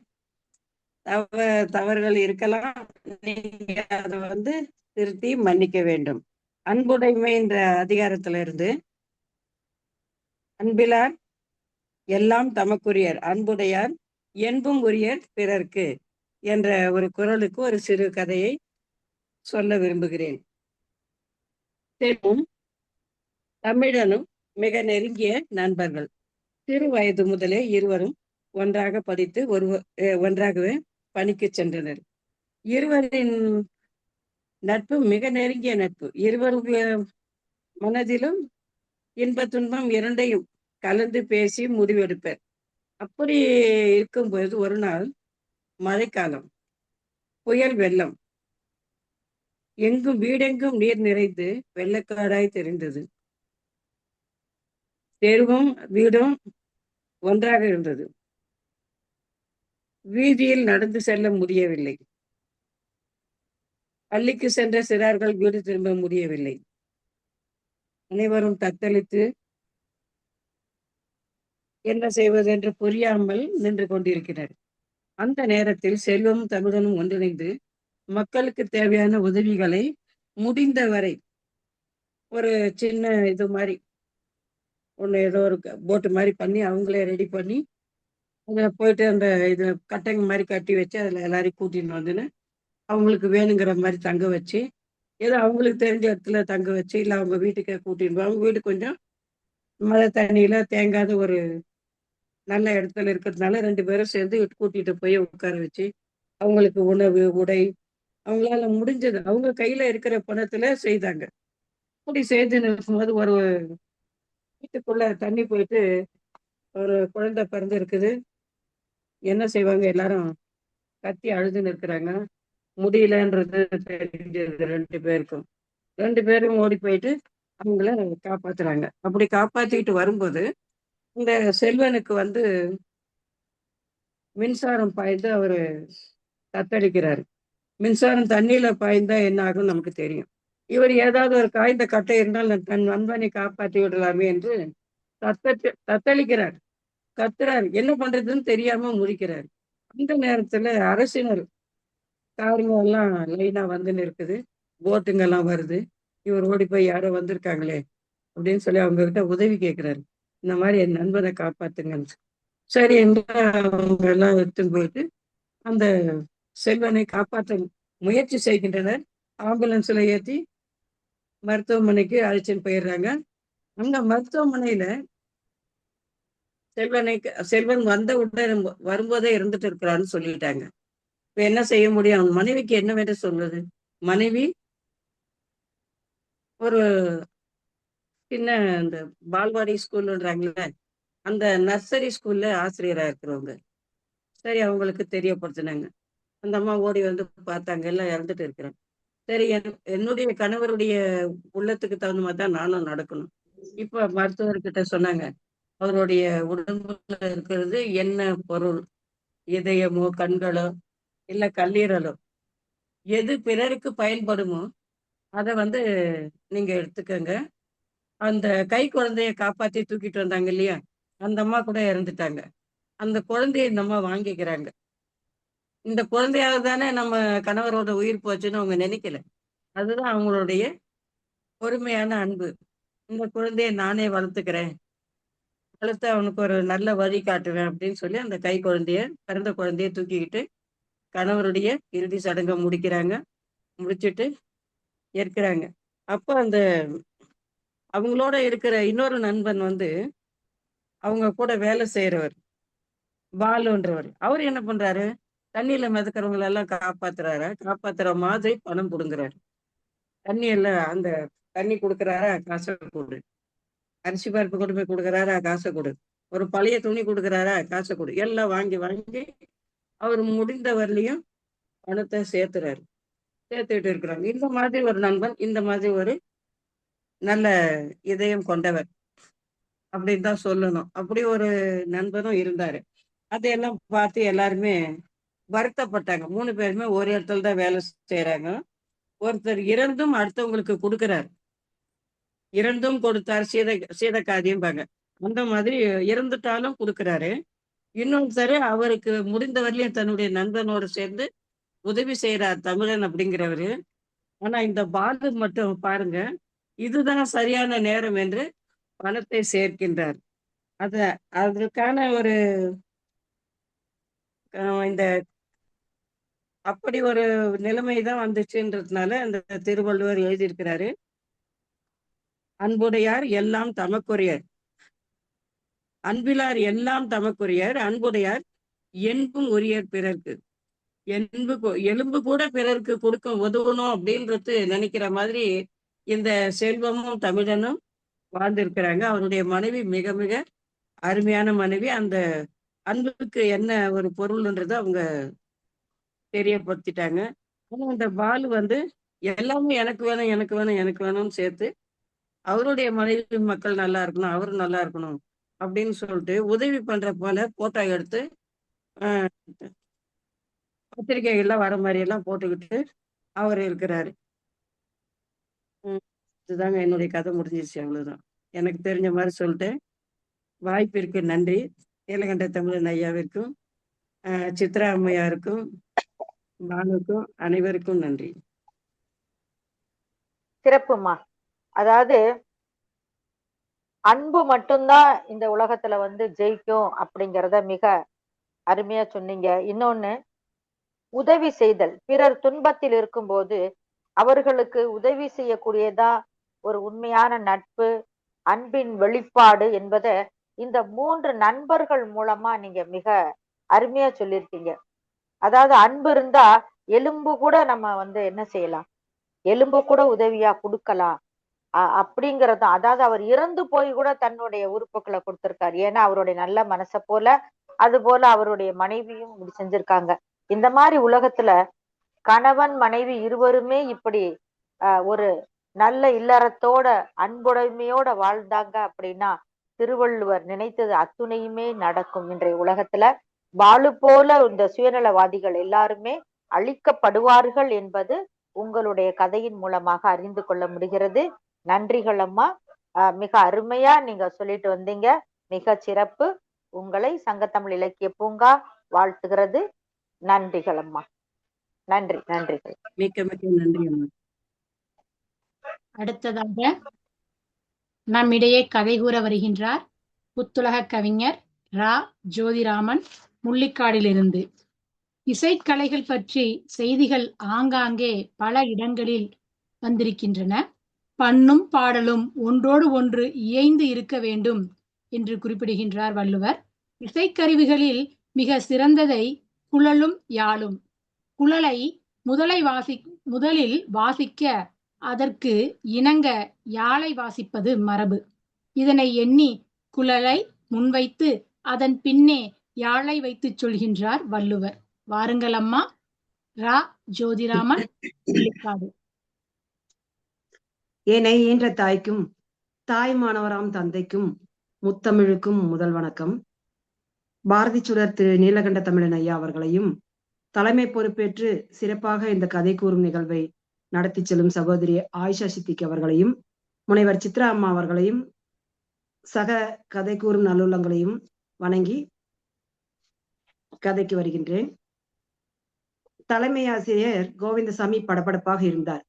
தவறுகள் இருக்கலாம், நீங்க அதை திருத்தி மன்னிக்க வேண்டும். அன்புடைமை என்ற அதிகாரத்துல இருந்து, அன்பிலார் எல்லாம் தமக்குரியர், அன்புடையார் என்பும் உரியர் பிறர்க்கு என்ற ஒரு குறளுக்கு ஒரு சிறு கதையை சொல்ல விரும்புகிறேன். தமிழனும் மிக நெருங்கிய நண்பர்கள். சிறு வயது முதலே இருவரும் ஒன்றாக படித்து ஒன்றாகவே பணிக்கு சென்றனர். இருவரின் நட்பு மிக நெருங்கிய நட்பு. இருவருடைய மனதிலும் இன்ப துன்பம் இரண்டையும் கலந்து பேசி முடிவெடுப்பர். அப்படி இருக்கும்போது ஒரு நாள் மழைக்காலம், புயல் வெள்ளம், வீடெங்கும் நீர் நிறைந்து வெள்ளக்காடாய் தெரிந்தது. தெருவும் வீடும் ஒன்றாக இருந்தது. வீதியில் நடந்து செல்ல முடியவில்லை. பள்ளிக்கு சென்ற சிறார்கள் வீடு திரும்ப முடியவில்லை. அனைவரும் தத்தளித்து என்ன செய்வது என்று புரியாமல் நின்று கொண்டிருக்கிறார். அந்த நேரத்தில் செல்வமும் தமிழனும் ஒன்றிணைந்து மக்களுக்கு தேவையான உதவிகளை முடிந்தவரை ஒரு சின்ன இது மாதிரி ஏதோ ஒரு போட்டு மாதிரி பண்ணி அவங்களே ரெடி பண்ணி அதில் போயிட்டு அந்த இது கட்டைங்க மாதிரி கட்டி வச்சு அதில் எல்லாரையும் கூட்டின்னு வந்துன்னு அவங்களுக்கு வேணுங்கிற மாதிரி தங்க வச்சு, ஏதோ அவங்களுக்கு தெரிஞ்ச இடத்துல தங்க வச்சு, இல்லை அவங்க வீட்டுக்கே கூட்டின்னு அவங்க வீடு கொஞ்சம் மழை தண்ணியில தேங்காத ஒரு நல்ல இடத்துல இருக்கிறதுனால 2 பேரும் சேர்ந்து கூட்டிட்டு போய் உட்கார வச்சு அவங்களுக்கு உணவு, உடை அவங்களால முடிஞ்சது அவங்க கையில இருக்கிற பணத்துல செய்தாங்க. அப்படி செய்து இருக்கும்போது ஒரு வீட்டுக்குள்ள தண்ணி போயிட்டு ஒரு குழந்தை பிறந்து இருக்குது. என்ன செய்வாங்க, எல்லாரும் கத்தி அழுதுன்னு இருக்கிறாங்க. முடியலன்றது தெரிஞ்சது 2 பேருக்கும். 2 பேரும் ஓடி போயிட்டு அவங்கள காப்பாத்துறாங்க. அப்படி காப்பாத்திட்டு வரும்போது இந்த செல்வனுக்கு மின்சாரம் பாய்ந்து அவரு தத்தளிக்கிறாரு. மின்சாரம் தண்ணியில பாய்ந்தா என்ன ஆகும் நமக்கு தெரியும். இவர் ஏதாவது ஒரு காய்ந்த கட்டை இருந்தால் தன் நண்பனை காப்பாற்றி விடலாமே என்று தத்தளிக்கிறார். கத்துறாரு. என்ன பண்றதுன்னு தெரியாம முழிக்கிறாரு. அந்த நேரத்துல அரசினர் காருங்க எல்லாம் லைனா வந்துன்னு இருக்குது. போட்டுங்க எல்லாம் வருது. இவர் ஓடி போய் யாரோ வந்திருக்காங்களே அப்படின்னு சொல்லி அவங்க கிட்ட உதவி கேட்கிறாரு. இந்த மாதிரி என் நண்பனை காப்பாத்துங்கன்னு. சரி என்று அவங்க எல்லாம் எடுத்துன்னு போயிட்டு அந்த செல்வனை காப்பாற்ற முயற்சி செய்கின்றனர். ஆம்புலன்ஸ்ல ஏத்தி மருத்துவமனைக்கு அழைச்சின்னு போயிடுறாங்க. அந்த மருத்துவமனையில செல்வன் வந்த உடனே வரும்போதே இருந்துட்டு இருக்கிறான்னு சொல்லிட்டாங்க. இப்ப என்ன செய்ய முடியும்? அவன் மனைவிக்கு என்ன வேண்டு சொல்றது? மனைவி ஒரு சின்ன இந்த பால்வாடி ஸ்கூல்ன்றாங்கல்ல, அந்த நர்சரி ஸ்கூல்ல ஆசிரியரா இருக்கிறவங்க. சரி அவங்களுக்கு தெரியப்படுத்தினாங்க. அந்த அம்மா ஓடி வந்து பார்த்தாங்க, எல்லாம் இறந்துட்டு இருக்கிறாங்க. சரி என்னுடைய கணவருடைய உள்ளத்துக்கு தகுந்த மாதிரி தான் நானும் நடக்கணும். இப்ப மருத்துவர்கிட்ட சொன்னாங்க, அவருடைய உடம்புல இருக்கிறது என்ன பொருள்? இதயமோ, கண்களோ, இல்ல கல்லீரலோ, எது பிறருக்கு பயன்படுமோ அத வந்து நீங்க எடுத்துக்கங்க. அந்த கை குழந்தைய காப்பாத்தி தூக்கிட்டு வந்தாங்க இல்லையா? அந்த அம்மா கூட இறந்துட்டாங்க. அந்த குழந்தைய இந்த அம்மா வாங்கிக்கிறாங்க. இந்த குழந்தையால தானே நம்ம கணவரோட உயிர் போச்சுன்னு அவங்க நினைக்கல. அதுதான் அவங்களுடைய பொறுமையான அன்பு. இந்த குழந்தைய நானே வளர்த்துக்கிறேன். வளர்த்து அவனுக்கு ஒரு நல்ல வழி காட்டுவேன் அப்படின்னு சொல்லி அந்த கை குழந்தைய, பிறந்த குழந்தைய தூக்கிக்கிட்டு கணவருடைய இறுதி சடங்கை முடிக்கிறாங்க. முடிச்சுட்டு இருக்கிறாங்க. அப்ப அந்த அவங்களோட இருக்கிற இன்னொரு நண்பன் வந்து அவங்க கூட வேலை செய்யறவர். பாலுன்றவர். அவரு என்ன பண்றாரு? தண்ணீல மிதக்கிறவங்கள எல்லாம் காப்பாத்துறாரா? காப்பாத்துற மாதிரி பணம் புடுங்குறாரு. தண்ணி எல்லாம் அந்த தண்ணி குடுக்குறாரா? காச குடு. அரிசி பருப்பு கொண்டு போய் குடுக்குறாரா? காச குடு. ஒரு பழைய துணி குடுக்குறாரா? காச குடு. எல்லாம் வாங்கி வாங்கி அவர் முடிந்த வரலையும் பணத்தை சேர்த்துறாரு. சேர்த்துட்டு இருக்கிறாங்க. இந்த மாதிரி ஒரு நண்பன், இந்த மாதிரி ஒரு நல்ல இதயம் கொண்டவர் அப்படின்னு தான் சொல்லணும். அப்படி ஒரு நண்பரும் இருந்தாரு. அதையெல்லாம் பார்த்து எல்லாருமே வருத்தப்பட்டாங்க. 3 பேருமே ஒரு இடத்துல தான் வேலை செய்றாங்க. ஒருத்தர் இறந்தும் அடுத்தவங்களுக்கு குடுக்குறாரு. இறந்தும் கொடுத்தார் சீதக்காதிம்பாங்க. அந்த மாதிரி இறந்துட்டாலும் குடுக்குறாரு. இன்னொருத்தரு அவருக்கு முடிந்த வரையிலும் தன்னுடைய நண்பனோடு சேர்ந்து உதவி செய்றார் தமிழன் அப்படிங்கிறவரு. ஆனா இந்த பாலு மட்டும் பாருங்க, இதுதான் சரியான நேரம் என்று பணத்தை சேர்க்கின்றார். அத அதற்கான ஒரு இந்த அப்படி ஒரு நிலைமை தான் வந்துச்சுன்றதுனால அந்த திருவள்ளுவர் எழுதியிருக்கிறாரு. அன்புடையார் எல்லாம் தமக்குரியர். அன்பிலார் எல்லாம் தமக்குரியர். அன்புடையார் என்பும் உரியர் பிறர்க்கு. எலும்பு கூட பிறருக்கு கொடுக்க உதவணும் அப்படின்றது நினைக்கிற மாதிரி இந்த செல்வமும் தமிழனும் வாழ்ந்திருக்கிறாங்க. அவருடைய மனைவி மிக மிக அருமையான மனைவி. அந்த அன்புக்கு என்ன ஒரு பொருள்ன்றதை அவங்க தெரியப்படுத்திட்டாங்க. ஆனா அந்த பாலு வந்து எல்லாமே எனக்கு வேணும், எனக்கு வேணும், எனக்கு வேணும்னு சேர்த்து அவருடைய மனைவி மக்கள் நல்லா இருக்கணும், அவரும் நல்லா இருக்கணும் அப்படின்னு சொல்லிட்டு உதவி பண்ற போல போட்டோ எடுத்து அஹ், பத்திரிகைகள்லாம் வர மாதிரி எல்லாம் போட்டுக்கிட்டு அவர் இருக்கிறாரு. இதுதாங்க என்னுடைய கதை முடிஞ்சிருச்சு. அவ்வளவுதான். எனக்கு தெரிஞ்ச மாதிரி சொல்லிட்டேன். வாய்ப்பிற்கு நன்றி. நீலகண்ட தமிழன் ஐயாவிற்கும் சித்ரா அம்மையாருக்கும் பானுக்கும் அனைவருக்கும் நன்றி. சிறப்புமா. அதாவது அன்பு மட்டும்தான் இந்த உலகத்துல வந்து ஜெயிக்கும் அப்படிங்கிறத மிக அருமையா சொன்னீங்க. இன்னொன்னு, உதவி செய்தல், பிறர் துன்பத்தில் இருக்கும்போது அவர்களுக்கு உதவி செய்யக்கூடியதா ஒரு உண்மையான நட்பு, அன்பின் வெளிப்பாடு என்பதை இந்த 3 நண்பர்கள் மூலமா நீங்க மிக அருமையா சொல்லியிருக்கீங்க. அதாவது அன்பு இருந்தா எலும்பு கூட நம்ம வந்து என்ன செய்யலாம், எலும்பு கூட உதவியா கொடுக்கலாம் அப்படிங்கறது. அதாவது அவர் இறந்து போய் கூட தன்னுடைய உறுப்புகளை கொடுத்திருக்காரு. ஏன்னா அவருடைய நல்ல மனசை போல அது போல அவருடைய மனைவியும் இப்படி செஞ்சிருக்காங்க. இந்த மாதிரி உலகத்துல கணவன் மனைவி இருவருமே இப்படி ஒரு நல்ல இல்லறத்தோட அன்புடைமையோட வாழ்ந்தாங்க அப்படின்னா திருவள்ளுவர் நினைத்தது அத்துணையுமே நடக்கும் இன்றைய உலகத்துல. பாலு போல இந்த சுயநலவாதிகள் எல்லாருமே அழிக்கப்படுவார்கள் என்பது உங்களுடைய கதையின் மூலமாக அறிந்து கொள்ள முடிகிறது. நன்றிகள் அம்மா. மிக அருமையா நீங்க சொல்லிட்டு வந்தீங்க. மிக சிறப்பு. உங்களை சங்கத்தமிழ் இலக்கிய பூங்கா வாழ்த்துகிறது. நன்றிகள் அம்மா. நன்றி. நன்றிகள். மிக்க மிக்க நன்றி அம்மா. அடுத்ததாக நம்மிடையே கதை கூற வருகின்றார் புத்துலக கவிஞர் ரா. ஜோதிராமன், முள்ளிக்காடிலிருந்து. இசைக்கலைகள் பற்றி செய்திகள் ஆங்காங்கே பல இடங்களில் வந்திருக்கின்றன. பண்ணும் பாடலும் ஒன்றோடு ஒன்று இயைந்து இருக்க வேண்டும் என்று குறிப்பிடுகின்றார் வள்ளுவர். இசைக்கருவிகளில் மிக சிறந்ததை குழலும் யாழும். குழலை முதலில் வாசிக்க அதற்கு இணங்க யாழை வாசிப்பது மரபு. இதனை எண்ணி குழலை முன்வைத்து அதன் பின்னே யாழை வைத்துச் சொல்கின்றார் வள்ளுவர். வாருங்கள் அம்மா. ரா. ஜோதிராமன், முள்ளிக்காடு. என்னை ஈன்ற தாய்க்கும் தாய்மானவராம் தந்தைக்கும் முத்தமிழுக்கும் முதல் வணக்கம். பாரதி சுடர் திரு நீலகண்ட தமிழன் ஐயா அவர்களையும் தலைமை பொறுப்பேற்று சிறப்பாக இந்த கதை கூறும் நிகழ்வை நடத்தி செல்லும் சகோதரி ஆயிஷா சித்திக் அவர்களையும் முனைவர் சித்ரா அம்மா அவர்களையும் சக கதை கூறும் நல்லுள்ளங்களையும் வணங்கி கதைக்கு வருகின்றேன். தலைமை ஆசிரியர் கோவிந்தசாமி படபடப்பாக இருந்தார்.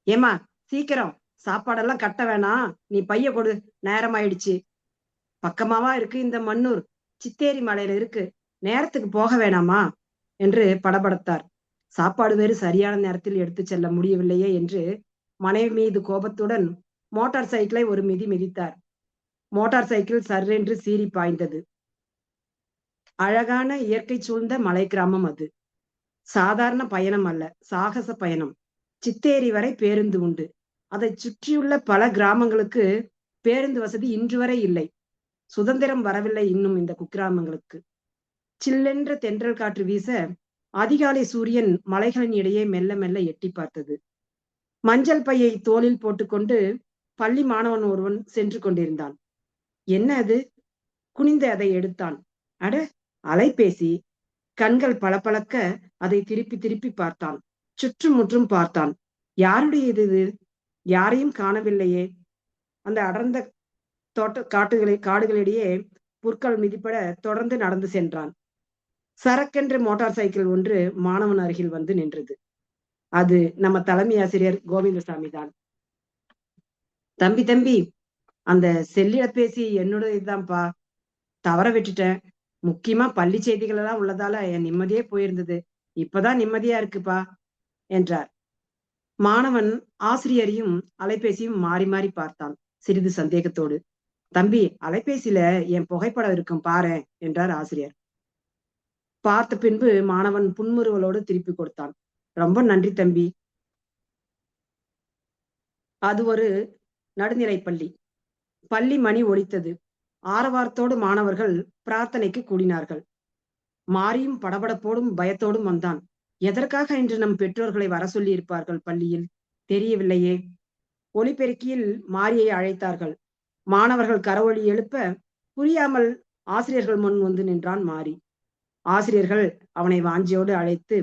ஏமா சீக்கிரம் சாப்பாடெல்லாம் கட்ட வேணாம், நீ பைய கொடு, நேரம் ஆயிடுச்சு. பக்கமாவா இருக்கு இந்த மண்ணூர், சித்தேரி மலையில இருக்கு, நேரத்துக்கு போக வேணாமா என்று படபடத்தார். சாப்பாடு வேறு சரியான நேரத்தில் எடுத்து செல்ல முடியவில்லையே என்று மனைவி மீது கோபத்துடன் மோட்டார் சைக்கிளை ஒரு மிதி மிதித்தார். மோட்டார் சைக்கிள் சர்ரென்று சீறி பாய்ந்தது. அழகான இயற்கை சூழ்ந்த மலை கிராமம் அது. சாதாரண பயணம் அல்ல, சாகச பயணம். சித்தேரி வரை பேருந்து உண்டு. அதை சுற்றியுள்ள பல கிராமங்களுக்கு பேருந்து வசதி இன்று வரை இல்லை. சுதந்திரம் வரவில்லை இன்னும் இந்த குக்கிராமங்களுக்கு. சில்லென்ற தென்றல் காற்று வீச அதிகாலை சூரியன் மலைகளின் இடையே மெல்ல மெல்ல எட்டி பார்த்தது. மஞ்சள் பையை தோளில் போட்டுக்கொண்டு பள்ளி மாணவன் ஒருவன் சென்று கொண்டிருந்தான். என்ன அது? குனிந்து அதை எடுத்தான். அட, அலைபேசி. கண்கள் பளபளக்க அதை திருப்பி திருப்பி பார்த்தான். சுற்றும் முற்றும் பார்த்தான். யாருடைய இது? யாரையும் காணவில்லையே. அந்த அடர்ந்த காடுகளிடையே புற்கள் மிதிப்பட தொடர்ந்து நடந்து சென்றான். சரக்கென்று மோட்டார் சைக்கிள் ஒன்று மாணவன் அருகில் வந்து நின்றது. அது நம்ம தலைமை ஆசிரியர் கோவிந்தசாமி தான். தம்பி தம்பி, அந்த செல்லிடப்பேசி என்னோட இதுதான்ப்பா, தவற விட்டுட்டேன். முக்கியமா பள்ளி செய்திகள் எல்லாம் உள்ளதால என் நிம்மதியே போயிருந்தது. இப்பதான் நிம்மதியா இருக்குப்பா என்றார். மாணவன் ஆசிரியரையும் அலைபேசியும் மாறி மாறி பார்த்தான், சிறிது சந்தேகத்தோடு. தம்பி, அலைபேசியில என் புகைப்படம் இருக்கும் பாரு என்றார் ஆசிரியர். பார்த்த பின்பு மாணவன் புன்முறுவலோடு திருப்பி கொடுத்தான். ரொம்ப நன்றி தம்பி. அது ஒரு நடுநிலை பள்ளி. பள்ளி மணி ஒலித்தது. ஆரவாரத்தோடு மாணவர்கள் பிரார்த்தனைக்கு கூடினார்கள். மாரியும் படபடப்போடும் பயத்தோடும் வந்தான். எதற்காக இன்று நம் பெற்றோர்களை வர சொல்லி இருப்பார்கள் பள்ளியில்? தெரியவில்லையே. ஒலிபெருக்கியில் மாரியை அழைத்தார்கள். மாணவர்கள் கரவொலி எழுப்ப புரியாமல் ஆசிரியர்கள் முன் வந்து நின்றான் மாரி. ஆசிரியர்கள் அவனை வாஞ்சியோடு அழைத்து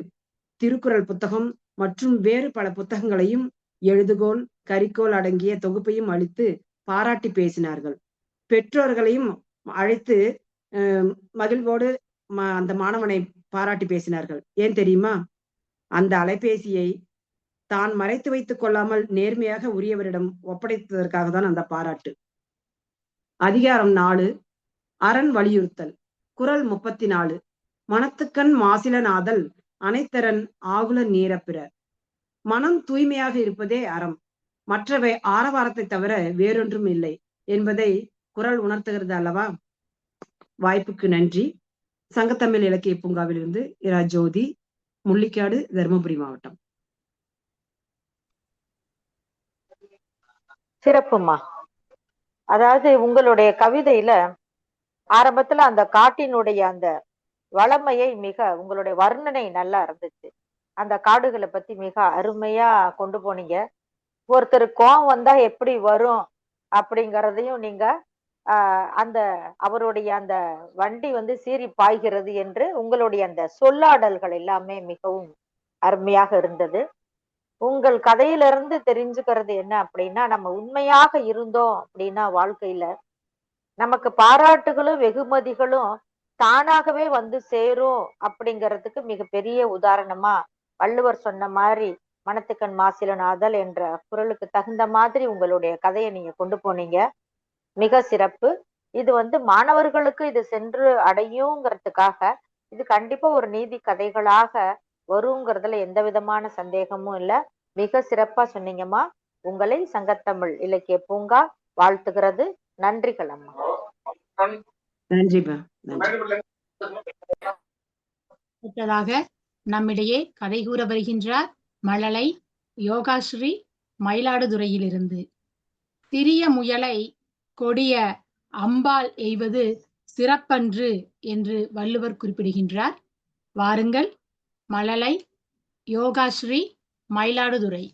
திருக்குறள் புத்தகம் மற்றும் வேறு பல புத்தகங்களையும் எழுதுகோல் கரிக்கோல் அடங்கிய தொகுப்பையும் அளித்து பாராட்டி பேசினார்கள். பெற்றோர்களையும் அழைத்து மகிழ்வோடு அந்த மாணவனை பாராட்டி பேசினார்கள். ஏன் தெரியுமா? அந்த அலைபேசியை தான் மறைத்து வைத்துக் கொள்ளாமல் நேர்மையாக உரியவரிடம் ஒப்படைத்ததற்காக தான் அந்த பாராட்டு. அதிகாரம் 4, அரண் வலியுறுத்தல். குறள் 34. மனத்துக்கண் மாசிலனாதல் அனைத்தரன் ஆகுல நீரப்பிற. மனம் தூய்மையாக இருப்பதே அறம். மற்றவை ஆரவாரத்தை தவிர வேறொன்றும் இல்லை என்பதை குறள் உணர்த்துகிறது அல்லவா? வாய்ப்புக்கு நன்றி. சங்கத்தமிழ் இலக்கிய பூங்காவிலிருந்து இரா. ஜோதி, முள்ளிக்காடு, தருமபுரி மாவட்டம். சிறப்புமா. அதாவது உங்களுடைய கவிதையில ஆரம்பத்துல அந்த காட்டினுடைய அந்த வளமையை உங்களுடைய வர்ணனை நல்லா இருந்துச்சு. அந்த காடுகளை பத்தி மிக அருமையா கொண்டு போனீங்க. ஒருத்தர் கோவம் வந்தா எப்படி வரும் அப்படிங்கறதையும் நீங்க அந்த அவருடைய அந்த வண்டி வந்து சீறி பாய்கிறது என்று உங்களுடைய அந்த சொல்லாடல்கள் எல்லாமே மிகவும் அருமையாக இருந்தது. உங்கள் கதையிலிருந்து தெரிஞ்சுக்கிறது என்ன அப்படின்னா, நம்ம உண்மையாக இருந்தோம் அப்படின்னா வாழ்க்கையில நமக்கு பாராட்டுகளும் வெகுமதிகளும் தானாகவே வந்து சேரும் அப்படிங்கிறதுக்கு மிகப்பெரிய உதாரணமா வள்ளுவர் சொன்ன மாதிரி மனத்துக்கண் மாசிலனாதல் என்ற குறளுக்கு தகுந்த மாதிரி உங்களுடைய கதையை நீங்க கொண்டு போனீங்க. மிக சிறப்பு. இது வந்து மாணவர்களுக்கு இது சென்று அடையுங்கிறதுக்காக இது கண்டிப்பா ஒரு நீதி கதைகளாக வருங்கிறதுல எந்த விதமான சந்தேகமும் இல்லை. மிக சிறப்பா சொன்னீங்கம்மா. உங்களை சங்கத்தமிழ் இலக்கிய பூங்கா வாழ்த்துகிறது. நன்றிகள் அம்மா. நன்றிப்பா. நன்றி. அடுத்ததாக நம்மிடையே கதை கூற வருகின்றார் மழலை யோகாஸ்ரீ மயிலாடுதுறையிலிருந்து. சிறிய முயலை கொடிய அம்பால் எய்வது சிறப்பன்று என்று வள்ளுவர் குறிப்பிடுகின்றார். வாருங்கள், மழலை யோகாஸ்ரீ மயிலாடுதுறை.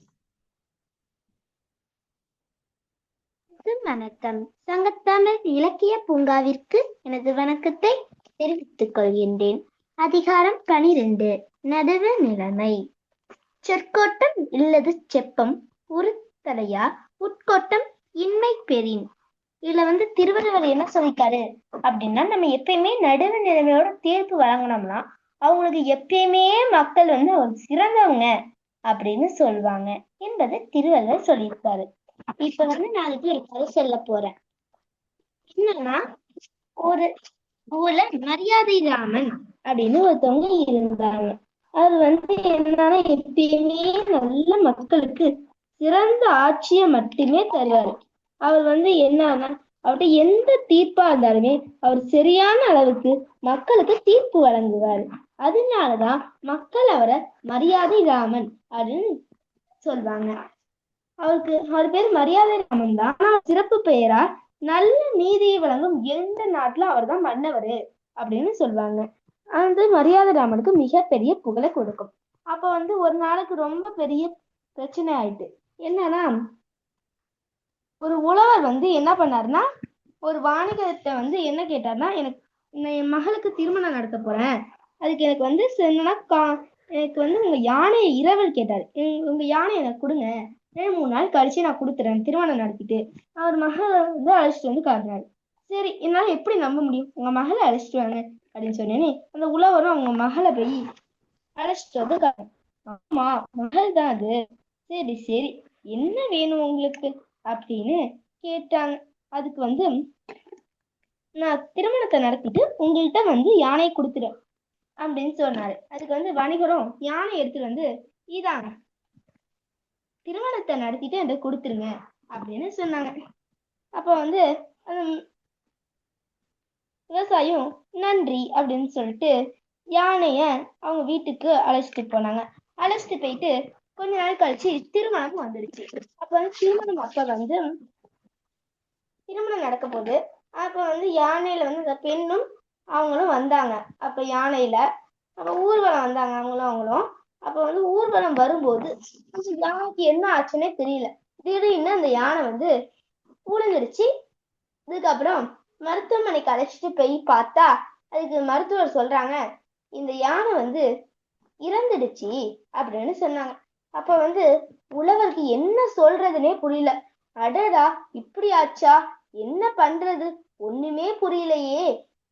வணக்கம். சங்கத்தமிழ் இலக்கிய பூங்காவிற்கு எனது வணக்கத்தை தெரிவித்துக் கொள்கின்றேன். அதிகாரம் 12, நடுவு நிலைமை. சொற்கோட்டம் இல்லது செப்பம் உறுத்தலையா உட்கோட்டம் இன்மை பெறின். இதுல வந்து திருவள்ளுவர் என்ன சொல்லிருக்காரு அப்படின்னா, நம்ம எப்பயுமே நடுவு நிலைமையோட தீர்ப்பு வழங்கினோம்னா அவங்களுக்கு எப்பயுமே மக்கள் வந்து சிறந்தவங்க அப்படின்னு சொல்லுவாங்க என்பது திருவள்ளுவர் சொல்லியிருக்காரு. இப்ப வந்து நான் அதுக்கு ஒரு கதை சொல்ல போறேன். என்னன்னா, ஒரு ஊர்ல மரியாதை ராமன் அப்படின்னு ஒருத்தவங்க இருந்தாங்க. அவர் வந்து என்னன்னா எப்பயுமே நல்ல மக்களுக்கு சிறந்த ஆட்சியை மட்டுமே தருவாரு. அவர் வந்து என்னன்னா அவர்கிட்ட எந்த தீர்ப்பா இருந்தாலுமே அவர் சரியான அளவுக்கு மக்களுக்கு தீர்ப்பு வழங்குவாரு. அதனாலதான் மக்கள் அவரை மரியாதை ராமன் அப்படின்னு சொல்வாங்க. அவர் பேர் மரியாதை ராமன் தான். ஆனா சிறப்பு பெயரா நல்ல நீதியை வழங்கும் எந்த நாட்டுல அவர் தான் மன்னவர் அப்படின்னு சொல்லுவாங்க. அது மரியாதை ராமனுக்கு மிகப்பெரிய புகழை கொடுக்கும். அப்ப வந்து ஒரு நாளுக்கு ரொம்ப பெரிய பிரச்சனை ஆயிட்டு. என்னன்னா, ஒரு உழவர் வந்து என்ன பண்ணாருன்னா, ஒரு வாணிகத்தை வந்து என்ன கேட்டாருன்னா, என் மகளுக்கு திருமணம் நடத்த போறேன், அதுக்கு எனக்கு வந்து என்னன்னா எனக்கு வந்து உங்க யானையை இரவல் கேட்டாரு. உங்க யானை எனக்கு கொடுங்க, 3 நாள் கழிச்சு நான் கொடுத்துறேன் திருமணம் நடத்திட்டு. அவர் மகளை வந்து அழைச்சிட்டு வந்து காட்டினாரு. சரி, என்னால எப்படி நம்ப முடியும், உங்க மகளை அழைச்சிட்டு வாங்க அப்படின்னு சொன்னேனே. அந்த உழவரும் அவங்க மகளை போய் அழைச்சிட்டு வந்து காட்டினாரு. ஆமா, மகள் தான் அது. சரி சரி, என்ன வேணும் உங்களுக்கு அப்படின்னு கேட்டாங்க. அதுக்கு வந்து, நான் திருமணத்தை நடத்திட்டு உங்கள்கிட்ட வந்து யானையை கொடுத்துறேன் அப்படின்னு சொன்னாரு. அதுக்கு வந்து வணிகரும் யானை எடுத்துட்டு வந்து, இதாங்க திருமணத்தை நடத்திட்டு என்கிட்ட கொடுத்துருங்க அப்படின்னு சொன்னாங்க. அப்ப வந்து விவசாயம் நன்றி அப்படின்னு சொல்லிட்டு யானைய அவங்க வீட்டுக்கு அழைச்சிட்டு போனாங்க. அழைச்சிட்டு போயிட்டு கொஞ்ச நாள் கழிச்சு திருமணம் வந்துடுச்சு. அப்ப வந்து திருமணம் நடக்க போகுது. அப்ப வந்து யானையில வந்து இந்த பெண்ணும் அவங்களும் வந்தாங்க. அப்ப யானையில அப்ப ஊர்வலம் வந்தாங்க அவங்களும். அப்ப வந்து ஊர்வலம் வரும்போது யானைக்கு என்ன ஆச்சுன்னே தெரியல. திடீர்னு அந்த யானை வந்து உழுந்துருச்சு. அதுக்கப்புறம் மருத்துவமனைக்கு அழைச்சிட்டு போய் பார்த்தா அதுக்கு மருத்துவர் சொல்றாங்க, இந்த யானை வந்து இறந்துடுச்சு அப்படின்னு சொன்னாங்க. அப்ப வந்து உழவருக்கு என்ன சொல்றதுன்னே புரியல. அடடா, இப்படி ஆச்சா, என்ன பண்றது, ஒண்ணுமே புரியலையே,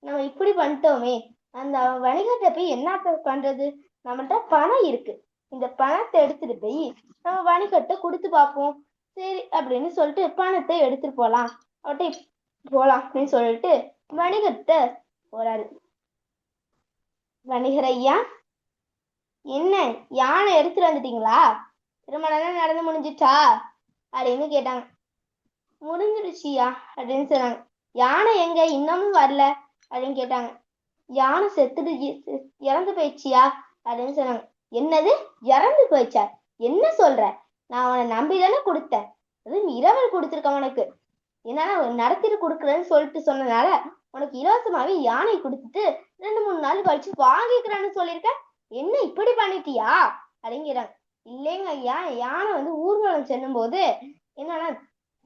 நம்ம இப்படி பண்ணிட்டோமே, அந்த வணிகத்தை போய் என்ன பண்றது, நம்மள்ட்ட பணம் இருக்கு, இந்த பணத்தை எடுத்துட்டு போய் நம்ம வணிகத்தை கொடுத்து பார்ப்போம். சரி அப்படின்னு சொல்லிட்டு பணத்தை எடுத்துட்டு போலாம் அப்படின்னு சொல்லிட்டு வணிகத்தை போறாரு. வணிகர் ஐயா, என்ன யானை எடுத்துட்டு வந்துட்டீங்களா, திருமணம் நடந்து முடிஞ்சிச்சா அப்படின்னு கேட்டாங்க. முடிஞ்சிருச்சியா அப்படின்னு சொன்னாங்க. யானை எங்க இன்னமும் வரல அப்படின்னு கேட்டாங்க. யானை செத்துட்டு இறந்து போயிடுச்சியா அப்படின்னு சொன்னாங்க. என்னது, இறந்து போயிடுச்சா, என்ன சொல்ற, நான் அவனை நம்பிதானே கொடுத்தேன், அதுவும் இரவல் கொடுத்துருக்கேன் உனக்கு, என்னன்னா நடத்திட்டு கொடுக்குறேன்னு சொல்லிட்டு சொன்னனால உனக்கு இலவசமாவே யானை கொடுத்துட்டு 2-3 நாள் கழிச்சு வாங்கிக்கிறேன்னு சொல்லியிருக்கேன், என்ன இப்படி பண்ணிட்டியா அப்படிங்கிறாங்க. இல்லைங்க ஐயா, யானை வந்து ஊர்வலம் செல்லும் போது என்னன்னா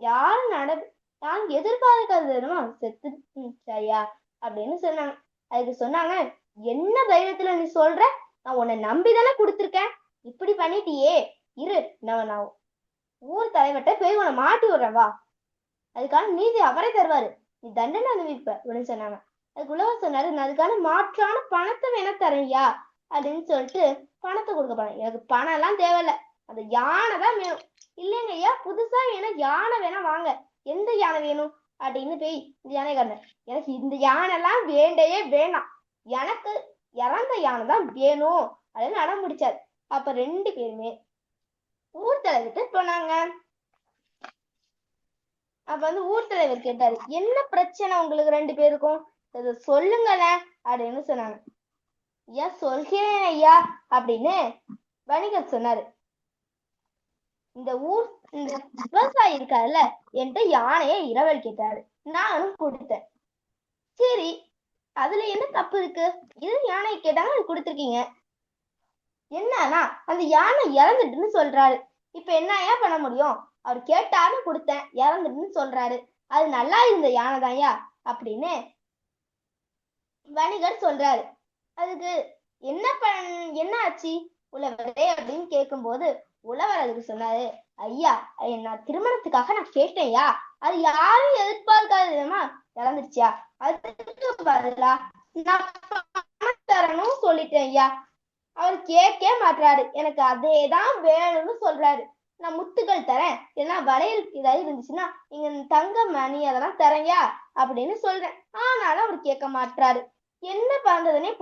யாரும் நான் எதிர்பார்க்காததுமா செத்துச்சு ஐயா அப்படின்னு சொன்னாங்க. அதுக்கு சொன்னாங்க, என்ன தைரியத்துல நீ சொல்ற? நான் உன்னை நம்பிதானே கொடுத்துருக்கேன், இப்படி பண்ணிட்டியே, இரு நான் ஊர் தலைவர்கிட்ட போய் உன்னை மாட்டி விடுறேன் வா, அதுக்கான நீதி அவரே தருவாரு, நீ தண்டனை அனுபவிப்ப அப்படின்னு சொன்னாங்க. அதுக்கு உழவர் சொன்னாரு, நான் அதுக்கான மாற்றான பணத்தை வேணா தரேன்யா அப்படின்னு சொல்லிட்டு பணத்தை கொடுக்க போறேன். எனக்கு பணம் எல்லாம் தேவையில்ல, அந்த யானை தான் வேணும். இல்லைங்க ஐயா, புதுசா வேணா யானை வேணா வாங்க, எந்த யானை வேணும் அப்படின்னு போய் இந்த யானை காரணம், எனக்கு இந்த யானை எல்லாம் வேண்டையே வேணாம், எனக்கு இறந்த யானை தான் வேணும் அப்படின்னு அடம் முடிச்சாரு. அப்ப 2 பேருமே ஊர் தலைவர்கிட்ட போனாங்க. அப்ப வந்து ஊர் தலைவர் கேட்டாரு, என்ன பிரச்சனை உங்களுக்கு 2 பேருக்கும், இதை சொல்லுங்களேன் அப்படின்னு சொன்னாங்க. ஐயா சொல்கிறேன் ஐயா அப்படின்னு வணிகர் சொன்னாரு. இந்த விவசாயி இருக்காருல்ல, என்கிட்ட யானைய இரவல் கேட்டாரு, நானும் கொடுத்தேன். சரி, அதுல என்ன தப்பு இருக்கு? இது யானை கேட்டாங்க, அது கொடுத்துருக்கீங்க. என்னன்னா அந்த யானை இறந்துட்டுன்னு சொல்றாரு. இப்ப என்னயா பண்ண முடியும்? அவர் கேட்டாருன்னு கொடுத்தேன், இறந்துட்டுன்னு சொல்றாரு, அது நல்லா இருந்த யானை தான்யா அப்படின்னு வணிகர் சொல்றாரு. அதுக்கு என்ன ஆச்சு உழவரே அப்படின்னு கேட்கும்போது உழவர் அதுக்கு சொன்னாரு, ஐயா நான் திருமணத்துக்காக நான் கேட்டேன்யா, அது யாரும் எதிர்பார்க்காத விதமா இறந்துருச்சியா, அதுக்கு பதிலா நான் பணம் தரணும் சொல்லிட்டேன் ஐயா. அவர் கேட்க மாட்டாரு, எனக்கு அதேதான் வேணும்னு சொல்றாரு. நான் முத்துக்கள் தரேன், ஏன்னா வளையல் ஏதாவது இருந்துச்சுன்னா நீங்க தங்க மணி அதெல்லாம் தரேன்யா அப்படின்னு சொல்றேன். ஆனாலும் அவர் கேட்க மாட்டாரு. என்ன பண்றதுன்னே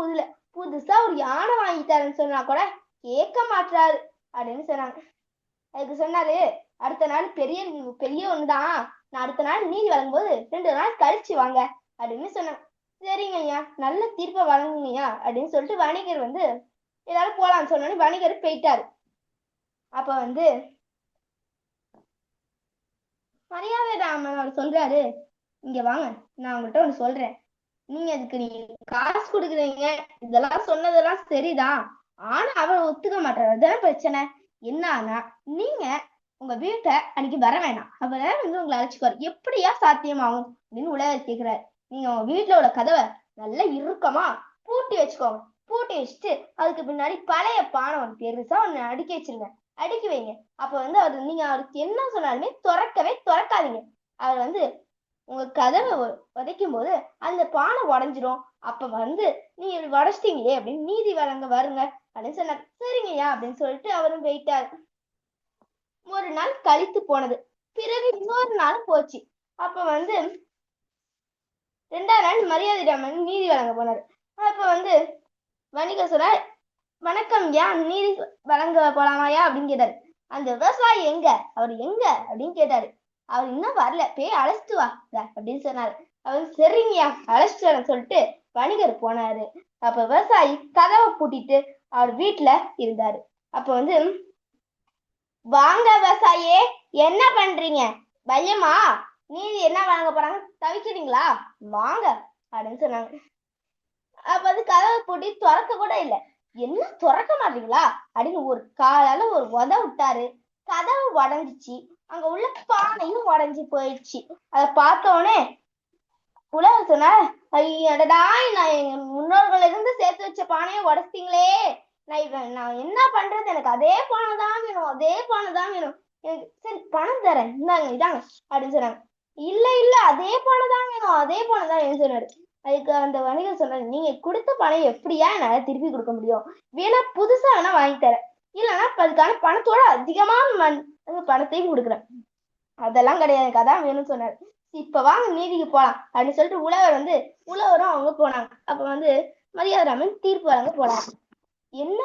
புதுசா ஒரு யானை வாங்கி தரேன்னு சொன்னா கூட கேட்க மாட்டாரு அப்படின்னு சொன்னாங்க. அதுக்கு சொன்னாரு, அடுத்த நாள் பெரிய ஒண்ணுதான், நான் அடுத்த நாள் நீதி வழங்கும்போது 2 நாள் கழிச்சு வாங்க அப்படின்னு சொன்னாங்க. சரிங்க ஐயா, நல்ல தீர்ப்பை வழங்குங்கய்யா அப்படின்னு சொல்லிட்டு வணிகர் வந்து எல்லாரும் போலான்னு சொன்னோன்னு வணிகர் போயிட்டாரு. அப்ப வந்து மரியாதை ராமன் அவர் சொல்றாரு, இங்க வாங்க, நான் உங்கள்கிட்ட ஒண்ணு சொல்றேன், நீங்க காசு கொடுக்குறீங்க, இதெல்லாம் சொன்னதெல்லாம் சரிதான், ஆனா அவர் ஒத்துக்க மாட்டாரு, அதுதான் பிரச்சனை. என்னன்னா நீங்க உங்க வீட்டை அன்னைக்கு வர வேணாம், அவரை வந்து உங்களை அழைச்சிக்குவாரு, எப்படியா சாத்தியமாகும் அப்படின்னு உலகர் கேட்கிறாரு. நீங்க உங்க வீட்டுல உள்ள கதவை நல்லா இறுக்கமா பூட்டி வச்சுக்கோங்க, பூட்டி வச்சுட்டு அதுக்கு பின்னாடி பழைய பானை ஒன்று பெருசா ஒண்ணு அடுக்கி வச்சிருங்க, அடுக்கி வைங்க. அப்ப வந்து நீங்க அவருக்கு என்ன சொன்னாலுமே திறக்காதீங்க. அவர் வந்து உங்க கதவை உதைக்கும் போது அந்த பானை உடஞ்சிரும், அப்ப வந்து நீங்க உடைச்சிட்டீங்களே அப்படின்னு நீதி வழங்க வருங்க அப்படின்னு சொன்னார். சரிங்கய்யா அப்படின்னு சொல்லிட்டு அவரும் போயிட்டாரு. ஒரு நாள் கழித்து போனது. பிறகு இன்னொரு நாள் போச்சு. அப்ப வந்து 2ஆம் நாள் மரியாதை ராமன் நீதி வழங்க போனாரு. அப்ப வந்து வணிகர் சொன்னார், வணக்கம் யா, நீதி வழங்க போலாமாயா அப்படின்னு கேட்டாரு. அந்த விவசாயி எங்க, அவர் எங்க அப்படின்னு கேட்டாரு. அவர் இன்னும் வரல, போய் அழைச்சிட்டு வாங்க அப்படின்னு சொன்னாரு. அவர் சரிங்கயா அழைச்சிட்டு வரேன்னு சொல்லிட்டு வணிகர் போனாரு. அப்ப விவசாயி கதவை பூட்டிட்டு அவர் வீட்டுல இருந்தாரு. அப்ப வந்து, வாங்க விவசாயே, என்ன பண்றீங்க, பையமா நீதி என்ன வழங்க போறாங்க, தவிக்கிறீங்களா, வாங்க அப்படின்னு சொன்னாங்க. அப்ப வந்து கதவை பூட்டி திறக்க கூட இல்லை. என்ன திறக்க மாட்டீங்களா அப்படின்னு ஒரு காலால ஒரு உத விட்டாரு. கதவு உடஞ்சிச்சு, அங்க உள்ள பானையும் உடஞ்சி போயிடுச்சு. அதை பார்த்த உடனே உலகம் சொன்ன, ஐயடா, நான் எங்க முன்னோர்கள் இருந்து சேர்த்து வச்ச பானையை உடைச்சிட்டீங்களே, நான் என்ன பண்றது, எனக்கு அதே பானை தான் வேணும், அதே பானை தான் வேணும், எனக்கு சரி பணம் தரேன், இதாங்க அப்படின்னு சொன்னாங்க. இல்ல அதே பானை தான் வேணும், அதே பானை தான் வேணும்னு சொன்னாரு. அதுக்கு அந்த வணிகர் சொன்னாரு, நீங்க கொடுத்த பணம் எப்படியா என்னால திருப்பி கொடுக்க முடியும், வேணா புதுசா வேணா வாங்கி தரேன், இல்லைன்னா அதுக்கான பணத்தோட அதிகமான பணத்தையும் கொடுக்குறேன். அதெல்லாம் கிடையாது, எனக்கு அதான் வேணும்னு சொன்னாரு. இப்ப வாங்க நீதிக்கு போலாம் அப்படின்னு சொல்லிட்டு உழவரும் அவங்க போனாங்க. அப்ப வந்து மரியாதை ராமன் தீர்ப்பு வழங்க போனாங்க. என்ன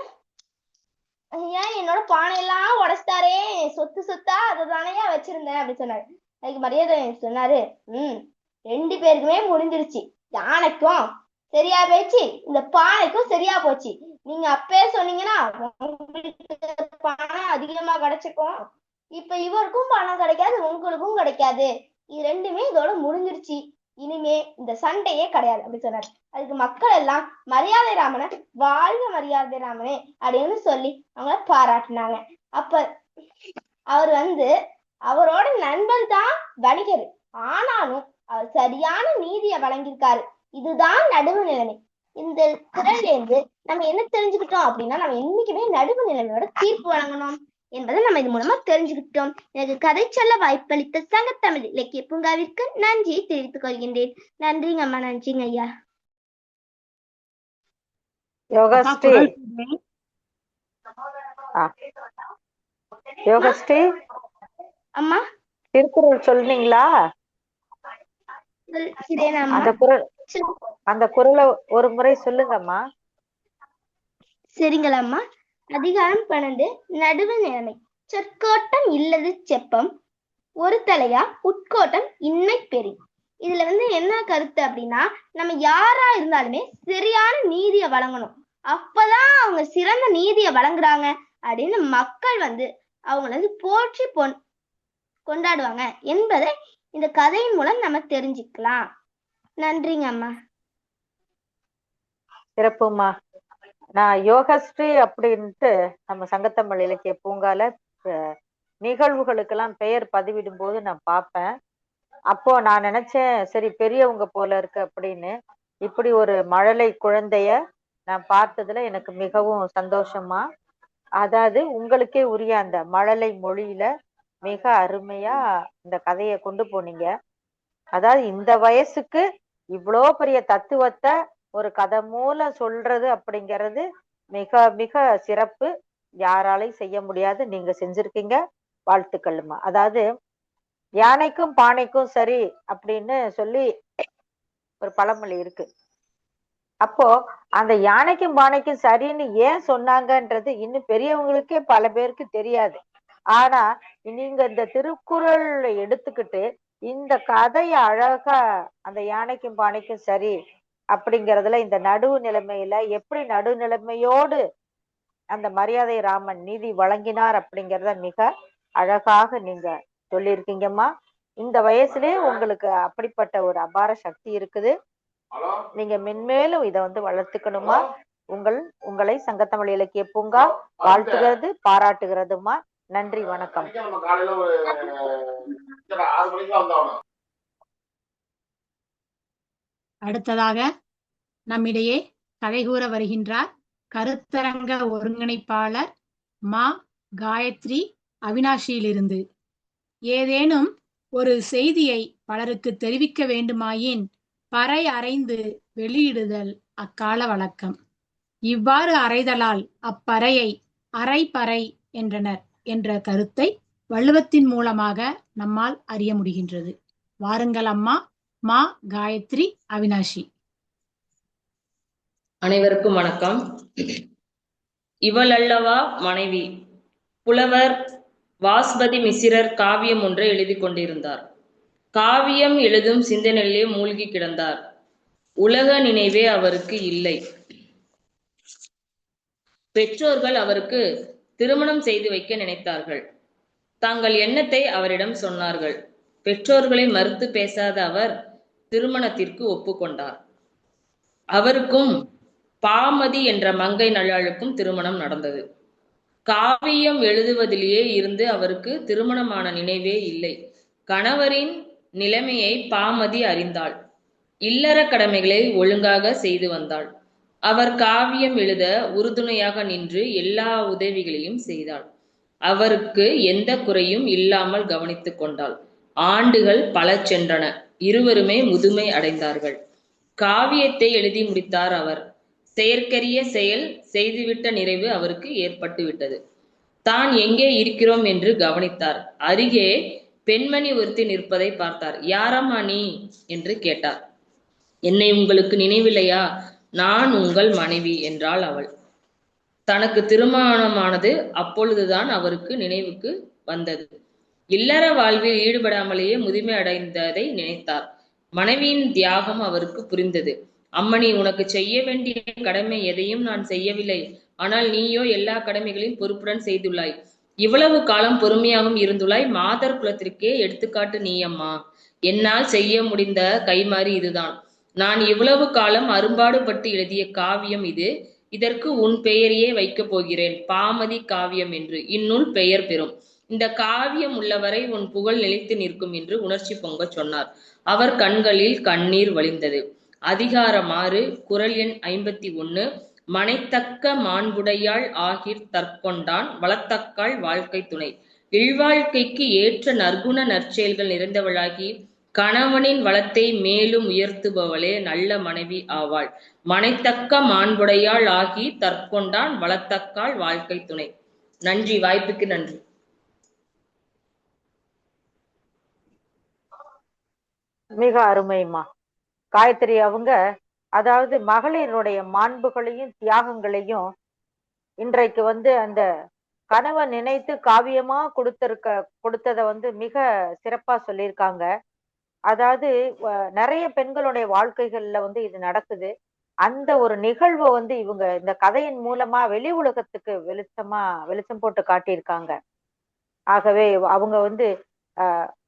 ஏன் என்னோட பானையெல்லாம் உடைச்சிட்டாரே, சொத்தா அதை தானையா வச்சிருந்தேன் அப்படின்னு சொன்னாரு. அதுக்கு மரியாதை சொன்னாரு, 2 பேருக்குமே முடிஞ்சிருச்சு, யானைக்கும் சரியா போயிடுச்சு, இந்த பானைக்கும் சரியா போச்சு, நீங்க அப்பே சொன்னீங்கன்னா உங்களுக்கு பணம் அதிகமா கிடைச்சிருக்கும், இப்ப இவருக்கும் பணம் கிடைக்காது, உங்களுக்கும் கிடைக்காது, இது 2மே இதோட முடிஞ்சிருச்சு, இனிமே இந்த சண்டையே கிடையாது அப்படின்னு சொன்னாரு. அதுக்கு மக்கள் எல்லாம் மரியாதை ராமனை வாழ்க மரியாதை ராமனே அப்படின்னு சொல்லி அவங்கள பாராட்டினாங்க. அப்ப அவர் வந்து அவரோட நண்பன் தான் வணிகர், ஆனாலும் அவர் சரியான நீதியை வழங்கியிருக்காரு. இதுதான் நடுவு நிலைமை. இந்த குரல்ல இருந்து நம்ம என்ன தெரிஞ்சுக்கிட்டோம் அப்படின்னா, நம்ம என்னைக்குமே நடுவு நிலைமையோட தீர்ப்பு வழங்கணும் என்பதை நம்ம இது மூலமா தெரிஞ்சுக்கிட்டோம். எனக்கு கதை சொல்ல வாய்ப்பளித்த சங்கத்தமிழ் இலக்கிய பூங்காவிற்கு நன்றியை தெரிவித்துக் கொள்கின்றேன். நன்றிங்க அம்மா. நன்றிங்க ஐயா. யோகஸ்ரீ, யோகஸ்ரீ அம்மா திருக்குறள் சொல்றீங்களா? அந்த குறளை ஒரு முறை சொல்லுங்கம்மா. சரிங்களம்மா. அதிகாரம் 12, நடுவு நிலைமை. சொற்கோட்டம் இல்லது செப்பம், ஒரு தலையா உட்கோட்டம் இன்மை பெரி. இதுல என்ன கருத்து அப்படின்னா, நம்ம யாரா இருந்தாலுமே சரியான நீதியை வழங்கணும். அப்பதான் அவங்க சிறந்த நீதியை வழங்குறாங்க அப்படின்னு மக்கள் அவங்கள போற்றி கொண்டாடுவாங்க என்பதை இந்த கதையின் மூலம் நம்ம தெரிஞ்சுக்கலாம். நன்றிங்க அம்மா. சிறப்புமா. நான் யோகஸ்ரீ அப்படின்ட்டு நம்ம சங்கத்தமிழ் இலக்கிய பூங்கால நிகழ்வுகளுக்கெல்லாம் பெயர் பதிவிடும் போது நான் பார்ப்பேன். அப்போ நான் நினைச்சேன், சரி பெரியவங்க போல இருக்கு அப்படின்னு. இப்படி ஒரு மழலை குழந்தைய நான் பார்த்ததுல எனக்கு மிகவும் சந்தோஷமா. அதாவது உங்களுக்கே உரிய அந்த மழலை மொழியில மிக அருமையா இந்த கதையை கொண்டு போனீங்க. அதாவது இந்த வயசுக்கு இவ்வளோ பெரிய தத்துவத்தை ஒரு கதை மூலம் சொல்றது அப்படிங்கிறது மிக மிக சிறப்பு. யாராலையும் செய்ய முடியாது, நீங்க செஞ்சிருக்கீங்க. வாழ்த்துக்கள்மா. அதாவது யானைக்கும் பானைக்கும் சரி அப்படின்னு சொல்லி ஒரு பழமொழி இருக்கு. அப்போ அந்த யானைக்கும் பானைக்கும் சரின்னு ஏன் சொன்னாங்கன்றது இன்னும் பெரியவங்களுக்கே பல பேருக்கு தெரியாது. ஆனா நீங்க இந்த திருக்குறள் எடுத்துக்கிட்டு இந்த கதையை அழகா அந்த யானைக்கும் பானைக்கும் சரி அப்படிங்கிறதுல இந்த நடுவு நிலைமையில எப்படி நடுநிலைமையோடு அந்த மரியாதை ராமன் நீதி வழங்கினார் அப்படிங்கிறத மிக அழகாக நீங்க சொல்லியிருக்கீங்கம்மா. இந்த வயசுலயே உங்களுக்கு அப்படிப்பட்ட ஒரு அபார சக்தி இருக்குது. நீங்க மென்மேலும் இதை வளர்த்துக்கணுமா. உங்களை சங்கத்தமிழ் இலக்கிய பூங்கா வாழ்த்துகிறது, பாராட்டுகிறதுமா. நன்றி, வணக்கம். அடுத்ததாக நம்மிடையே கதை கூற வருகின்றார் கருத்தரங்க ஒருங்கிணைப்பாளர் மா காயத்ரி, அவினாஷியிலிருந்து. ஏதேனும் ஒரு செய்தியை பலருக்கு தெரிவிக்க வேண்டுமாயின் பறை அறைந்து வெளியிடுதல் அக்கால வழக்கம். இவ்வாறு அறைதலால் அப்பறையை அரைப்பறை என்றனர் என்ற கருத்தை வள்ளுவத்தின் மூலமாக நம்மால் அறிய முடிகின்றது. வாருங்கள் அம்மா. மா காயத்ரி, அவினாஷி. அனைவருக்கும் வணக்கம். இவள் அல்லவா மனைவி. புலவர் வாஸ்பதி மிசிரர் காவியம் ஒன்றை எழுதி கொண்டிருந்தார். காவியம் எழுதும் சிந்தனையிலே மூழ்கி கிடந்தார். உலக நினைவே அவருக்கு இல்லை. பெற்றோர்கள் அவருக்கு திருமணம் செய்து வைக்க நினைத்தார்கள். தங்கள் எண்ணத்தை அவரிடம் சொன்னார்கள். பெற்றோர்களை மறுத்து பேசாத அவர் திருமணத்திற்கு ஒப்புக்கொண்டார். அவருக்கும் பாமதி என்ற மங்கை நல்லாளுக்கும் திருமணம் நடந்தது. காவியம் எழுதுவதிலேயே இருந்து அவருக்கு திருமணமான நினைவே இல்லை. கணவரின் நிலைமையை பாமதி அறிந்தாள். இல்லற கடமைகளை ஒழுங்காக செய்து வந்தாள். அவர் காவியம் எழுத உறுதுணையாக நின்று எல்லா உதவிகளையும் செய்தாள். அவருக்கு எந்த குறையும் இல்லாமல் கவனித்துக் கொண்டாள். ஆண்டுகள் பல சென்றன. இருவருமே முதுமை அடைந்தார்கள். காவியத்தை எழுதி முடித்தார் அவர். செயற்கரிய செயல் செய்துவிட்ட நிறைவு அவருக்கு ஏற்பட்டு விட்டது. தான் எங்கே இருக்கிறோம் என்று கவனித்தார். அருகே பெண்மணி ஒருத்தி நிற்பதை பார்த்தார். யாரம்மா நீ என்று கேட்டார். என்னை உங்களுக்கு நினைவில்லையா? நான் உங்கள் மனைவி என்றாள் அவள். தனக்கு திருமணமானது அப்பொழுதுதான் அவருக்கு நினைவுக்கு வந்தது. இல்லற வாழ்வில் ஈடுபடாமலேயே முதுமை அடைந்ததை நினைத்தார். மனைவியின் தியாகம் அவருக்கு புரிந்தது. அம்மணி, உனக்கு செய்ய வேண்டிய கடமை எதையும் நான் செய்யவில்லை. ஆனால் நீயோ எல்லா கடமைகளையும் பொறுப்புடன் செய்துள்ளாய். இவ்வளவு காலம் பொறுமையாகவும் இருந்துள்ளாய். மாதர் குலத்திற்கே எடுத்துக்காட்டு நீ அம்மா. என்னால் செய்ய முடிந்த கைமாறி இதுதான். நான் இவ்வளவு காலம் அரும்பாடுபட்டு எழுதிய காவியம் இது. இதற்கு உன் பெயரையே வைக்கப் போகிறேன், பாமதி காவியம் என்று. இந்நூல் பெயர் பெறும். இந்த காவியம் உள்ளவரை உன் புகழ் நிலைத்து நிற்கும் என்று உணர்ச்சி பொங்கச் சொன்னார். அவர் கண்களில் கண்ணீர் வழிந்தது. அதிகாரம் 6, குறள் எண் 51. மனைத்தக்க மாண்புடையாள் ஆகிற் தற்கொண்டான் வளத்தக்காள் வாழ்க்கை துணை. இல்வாழ்க்கைக்கு ஏற்ற நற்குண நற்செயல்கள் நிறைந்தவளாகி கணவனின் வளத்தை மேலும் உயர்த்துபவளே நல்ல மனைவி ஆவாள். மனைத்தக்க மாண்புடையாள் ஆகி தற்கொண்டான் வளத்தக்காள் வாழ்க்கை துணை. நன்றி. வாய்ப்புக்கு நன்றி. மிக அருமைமா. காயத்ரி அவங்க அதாவது மகளிருடைய மாண்புகளையும் தியாகங்களையும் இன்றைக்கு அந்த கணவன் நினைத்து காவியமா கொடுத்ததை மிக சிறப்பா சொல்லியிருக்காங்க. அதாவது நிறைய பெண்களுடைய வாழ்க்கைகள்ல இது நடக்குது. அந்த ஒரு நிகழ்வை இவங்க இந்த கதையின் மூலமா வெளி உலகத்துக்கு வெளிச்சம் போட்டு காட்டியிருக்காங்க. ஆகவே அவங்க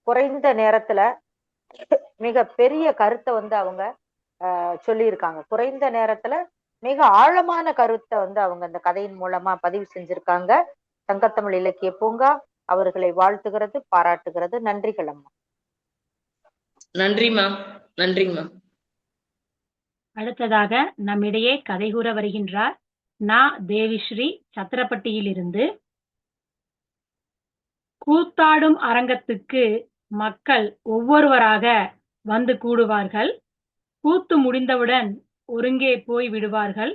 குறைந்த நேரத்துல மிக பெரிய கருத்தை அவங்க சொல்லியிருக்காங்க. குறைந்த நேரத்துல மிக ஆழமான கருத்தை அவங்க அந்த கதையின் மூலமா பதிவு செஞ்சிருக்காங்க. சங்கத்தமிழ் இலக்கிய பூங்கா அவர்களை வாழ்த்துகிறது, பாராட்டுகிறது. நன்றிகள் அம்மா. நன்றிமா. நன்றிங்கம்மா. அடுத்ததாக நம்மிடையே கதை கூற வருகின்றார் நா. தேவிஸ்ரீ, சத்திரப்பட்டியிலிருந்து. கூத்தாடும் அரங்கத்துக்கு மக்கள் ஒவ்வொருவராக வந்து கூடுவார்கள். கூத்து முடிந்தவுடன் ஒருங்கே போய் விடுவார்கள்.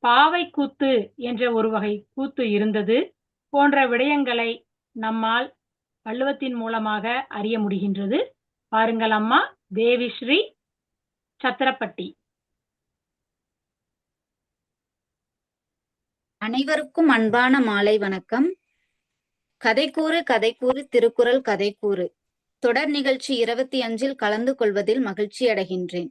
பாவை கூத்து என்ற ஒரு வகை கூத்து இருந்தது போன்ற விடயங்களை நம்மால் வள்ளுவத்தின் மூலமாக அறிய முடிகின்றது. பாருங்கள் அம்மா. தேவிஸ்ரீ, சத்திரப்பட்டி. அனைவருக்கும் அன்பான மாலை வணக்கம். கதைக்கூறு கதைக்கூறு திருக்குறள் கதைக்கூறு தொடர் நிகழ்ச்சி 25 கலந்து கொள்வதில் மகிழ்ச்சி அடைகின்றேன்.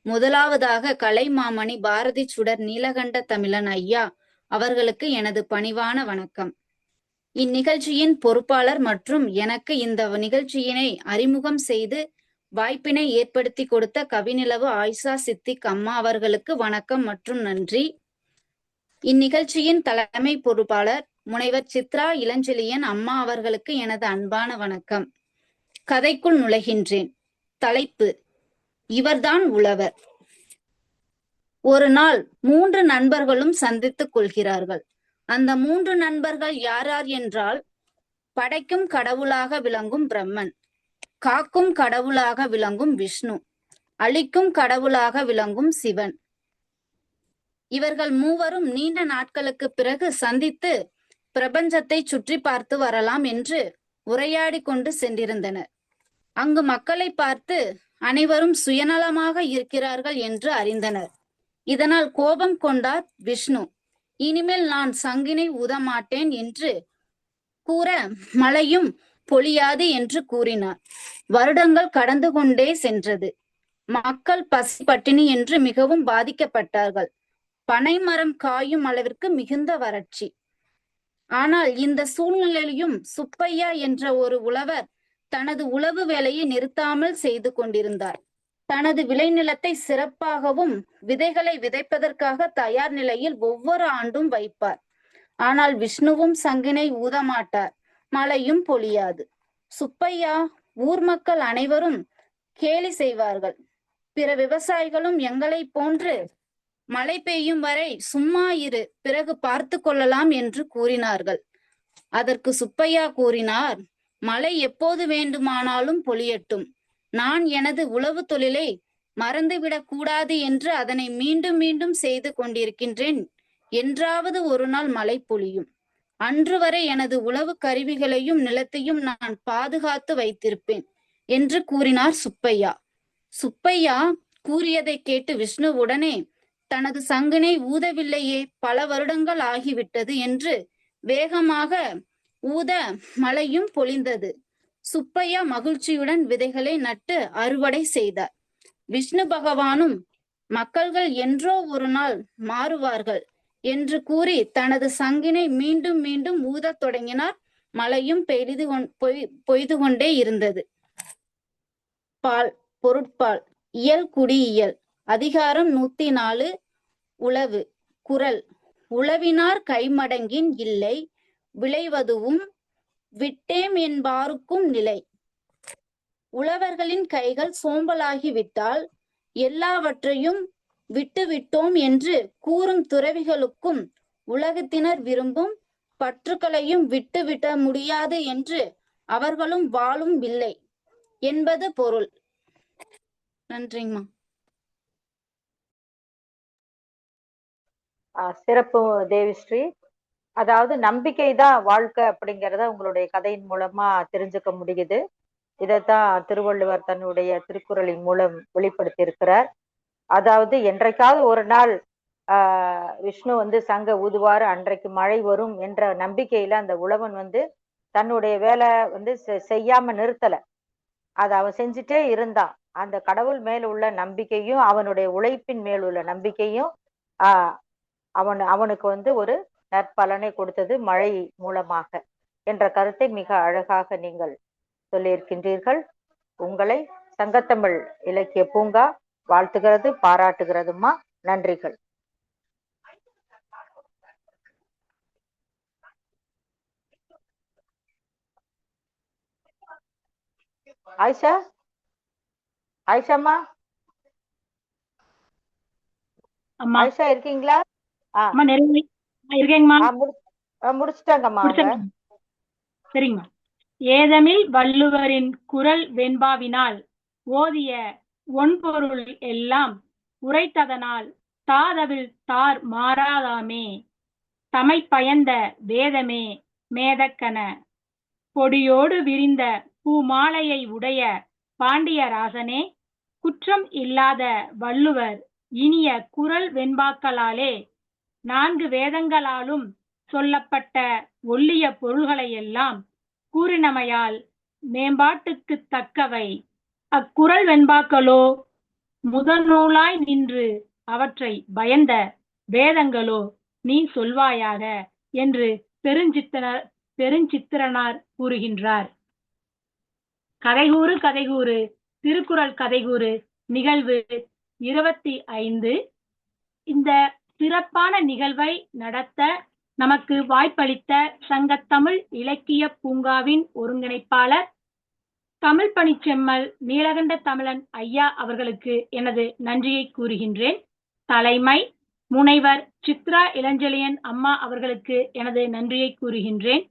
முதலாவதாக கலை மாமணி பாரதி சுடர் நீலகண்ட தமிழன் ஐயா அவர்களுக்கு எனது பணிவான வணக்கம். இந்நிகழ்ச்சியின் பொறுப்பாளர் மற்றும் எனக்கு இந்த நிகழ்ச்சியினை அறிமுகம் செய்து வாய்ப்பினை ஏற்படுத்தி கொடுத்த கவிநிலவு ஆயிஷா சித்திக் அம்மா அவர்களுக்கு வணக்கம் மற்றும் நன்றி. இந்நிகழ்ச்சியின் தலைமை பொறுப்பாளர் முனைவர் சித்ரா இளஞ்செழியன் அம்மா அவர்களுக்கு எனது அன்பான வணக்கம். கதைக்குள் நுழைகின்றேன். தலைப்பு: இவர்தான் உழவர். ஒரு நாள் 3 நண்பர்களும் சந்தித்துக் கொள்கிறார்கள். அந்த 3 நண்பர்கள் யார் யார் என்றால், படைக்கும் கடவுளாக விளங்கும் பிரம்மன், காக்கும் கடவுளாக விளங்கும் விஷ்ணு, அழிக்கும் கடவுளாக விளங்கும் சிவன். இவர்கள் மூவரும் நீண்ட நாட்களுக்கு பிறகு சந்தித்து பிரபஞ்சத்தை சுற்றி பார்த்து வரலாம் என்று உரையாடி கொண்டு சென்றிருந்தனர். அங்கு மக்களை பார்த்து அனைவரும் சுயநலமாக இருக்கிறார்கள் என்று அறிந்தனர். இதனால் கோபம் கொண்டார் விஷ்ணு. இனிமேல் நான் சங்கினை ஊதமாட்டேன் என்று கூற மழையும் பொழியாது என்று கூறினார். வருடங்கள் கடந்து கொண்டே சென்றது. மக்கள் பசி பட்டினி என்று மிகவும் பாதிக்கப்பட்டார்கள். பனை மரம் காயும் அளவிற்கு மிகுந்த வறட்சி. ஆனால் இந்த சூழ்நிலையிலும் சுப்பையா என்ற ஒரு உழவர் தனது உழவு வேலையை நிறுத்தாமல் செய்து கொண்டிருந்தார். தனது விளைநிலத்தை சிறப்பாகவும் விதைகளை விதைப்பதற்காக தயார் நிலையில் ஒவ்வொரு ஆண்டும் வைப்பார். ஆனால் விஷ்ணுவும் சங்கினை ஊதமாட்டார், மழையும் பொழியாது. சுப்பையா ஊர் மக்கள் அனைவரும் கேலி செய்வார்கள். பிற விவசாயிகளும் எங்களை போன்று மழை பெய்யும் வரை சும்மா இரு, பிறகு பார்த்து கொள்ளலாம் என்று கூறினார்கள். அதற்கு சுப்பையா கூறினார், மழை எப்போது வேண்டுமானாலும் பொழியட்டும், நான் எனது உழவு தொழிலை மறந்துவிடக் கூடாது என்று அதனை மீண்டும் மீண்டும் செய்து கொண்டிருக்கின்றேன். என்றாவது ஒரு நாள் மழை பொழியும். அன்று வரை எனது உழவு கருவிகளையும் நிலத்தையும் நான் பாதுகாத்து வைத்திருப்பேன் என்று கூறினார் சுப்பையா. சுப்பையா கூறியதை கேட்டு விஷ்ணு உடனே தனது சங்கினை ஊதவில்லையே, பல வருடங்கள் ஆகிவிட்டது என்று வேகமாக ஊத மழையும் பொழிந்தது. சுப்பையா மகிழ்ச்சியுடன் விதைகளை நட்டு அறுவடை செய்தார். விஷ்ணு பகவானும் மக்கள்கள் என்றோ ஒரு நாள் மாறுவார்கள் என்று கூறி தனது சங்கினை மீண்டும் மீண்டும் ஊதத் தொடங்கினார். மழையும் பொய்து கொண்டே இருந்தது. பால் பொருட்பால் இயல் குடியியல் அதிகாரம் 104 உழவு. குறள்: உழவினார் கைமடங்கின் இல்லை, விளைவதுவும் விட்டேம் என்பாருக்கும் நிலை. உழவர்களின் கைகள் சோம்பலாகி விட்டால் எல்லாவற்றையும் விட்டுவிட்டோம் என்று கூறும் துறவிகளுக்கும் உலகத்தினர் விரும்பும் பற்றுக்களையும் விட்டுவிட முடியாது என்று அவர்களும் வாழும் இல்லை என்பது பொருள். நன்றிங்கம்மா. சிறப்பு தேவிஸ்ரீ. அதாவது நம்பிக்கை தான் வாழ்க்கை அப்படிங்கிறத உங்களுடைய கதையின் மூலமா தெரிஞ்சுக்க முடியுது. இதைத்தான் திருவள்ளுவர் தன்னுடைய திருக்குறளின் மூலம் வெளிப்படுத்தி இருக்கிறார். அதாவது என்றைக்காவது ஒரு நாள் விஷ்ணு சங்க ஊதுவார், அன்றைக்கு மழை வரும் என்ற நம்பிக்கையில அந்த உழவன் தன்னுடைய வேலை செய்யாம நிறுத்தல. அதை அவன் செஞ்சுட்டே இருந்தான். அந்த கடவுள் மேல் உள்ள நம்பிக்கையும் அவனுடைய உழைப்பின் மேல் உள்ள நம்பிக்கையும் அவனுக்கு ஒரு நற்பலனை கொடுத்தது மழை மூலமாக என்ற கருத்தை மிக அழகாக நீங்கள் சொல்லியிருக்கின்றீர்கள். உங்களை சங்கத்தமிழ் இலக்கிய பூங்கா வாழ்த்துகிறது, பாராட்டுகிறதுமா. நன்றிகள். ஆயிஷா, ஆயிஷாம்மா, ஆயிஷா இருக்கீங்களா? முடிச்சுட்டாங்கம்மா. சரிங்கம்மா. ஏதமில் வள்ளுவரின் குரல் வெண்பாவினால் ஓதிய ஒன்பொருள் எல்லாம் உரைத்ததனால் தாதவில் தார் மாறாதாமே தமை பயந்த வேதமே மேதக்கன பொடியோடு விரிந்த பூமாலையை உடைய பாண்டியராசனே குற்றம் இல்லாத வள்ளுவர் இனிய குரல் வெண்பாக்களாலே 4 வேதங்களாலும் சொல்லப்பட்ட ஒள்ளிய பொருள்களையெல்லாம் கூறினமையால் மேம்பாட்டுக்கு தக்கவை அக்குறள் வெண்பாக்களோ முதநூலாய் நின்று அவற்றை பயந்த வேதங்களோ நீ சொல்வாயாக என்று பெருஞ்சித்திரனார் கூறுகின்றார். கதைகூறு கதைகூறு திருக்குறள் கதைகூறு நிகழ்வு 25. இந்த சிறப்பான நிகழ்வை நடத்த நமக்கு வாய்ப்பளித்த சங்கத்தமிழ் இலக்கிய பூங்காவின் ஒருங்கிணைப்பாளர் தமிழ் பணிச்செம்மல் நீலகண்ட தமிழன் ஐயா அவர்களுக்கு எனது நன்றியை கூறுகின்றேன். தலைமை முனைவர் சித்ரா இளஞ்செழியன் அம்மா அவர்களுக்கு எனது நன்றியை கூறுகின்றேன்.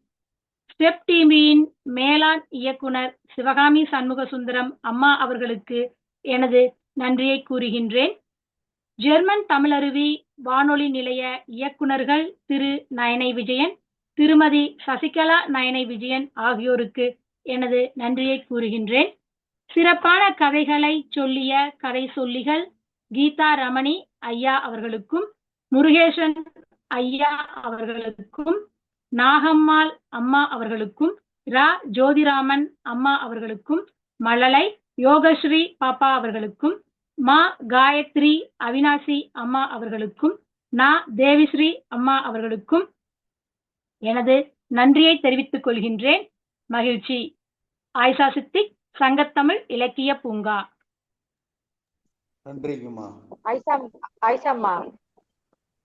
ஸ்டெப் டிவியின் மேலாண் இயக்குனர் சிவகாமி சண்முகசுந்தரம் அம்மா அவர்களுக்கு எனது நன்றியை கூறுகின்றேன். ஜெர்மன் தமிழருவி வானொலி நிலைய இயக்குனர்கள் திரு நயனை விஜயன், திருமதி சசிகலா நயனை விஜயன் ஆகியோருக்கு எனது நன்றியை கூறுகின்றேன். சிறப்பான கதைகளை சொல்லிய கதை சொல்லிகள் கீதா ரமணி ஐயா அவர்களுக்கும், முருகேசன் ஐயா அவர்களுக்கும், நாகம்மாள் அம்மா அவர்களுக்கும், ரா ஜோதிராமன் அம்மா அவர்களுக்கும், மழலை யோகஸ்ரீ பாப்பா அவர்களுக்கும், மா காயத்ரி அவினாசி அம்மா அவர்களுக்கும், நா தேவிஸ்ரீ அம்மா அவர்களுக்கும் எனது நன்றியை தெரிவித்துக் கொள்கின்றேன். மகிழ்ச்சி. ஆயிஷா சித்திக், சங்கத்தமிழ் இலக்கிய பூங்கா. நன்றிங்கம்மா. ஆயிஷாம்மா,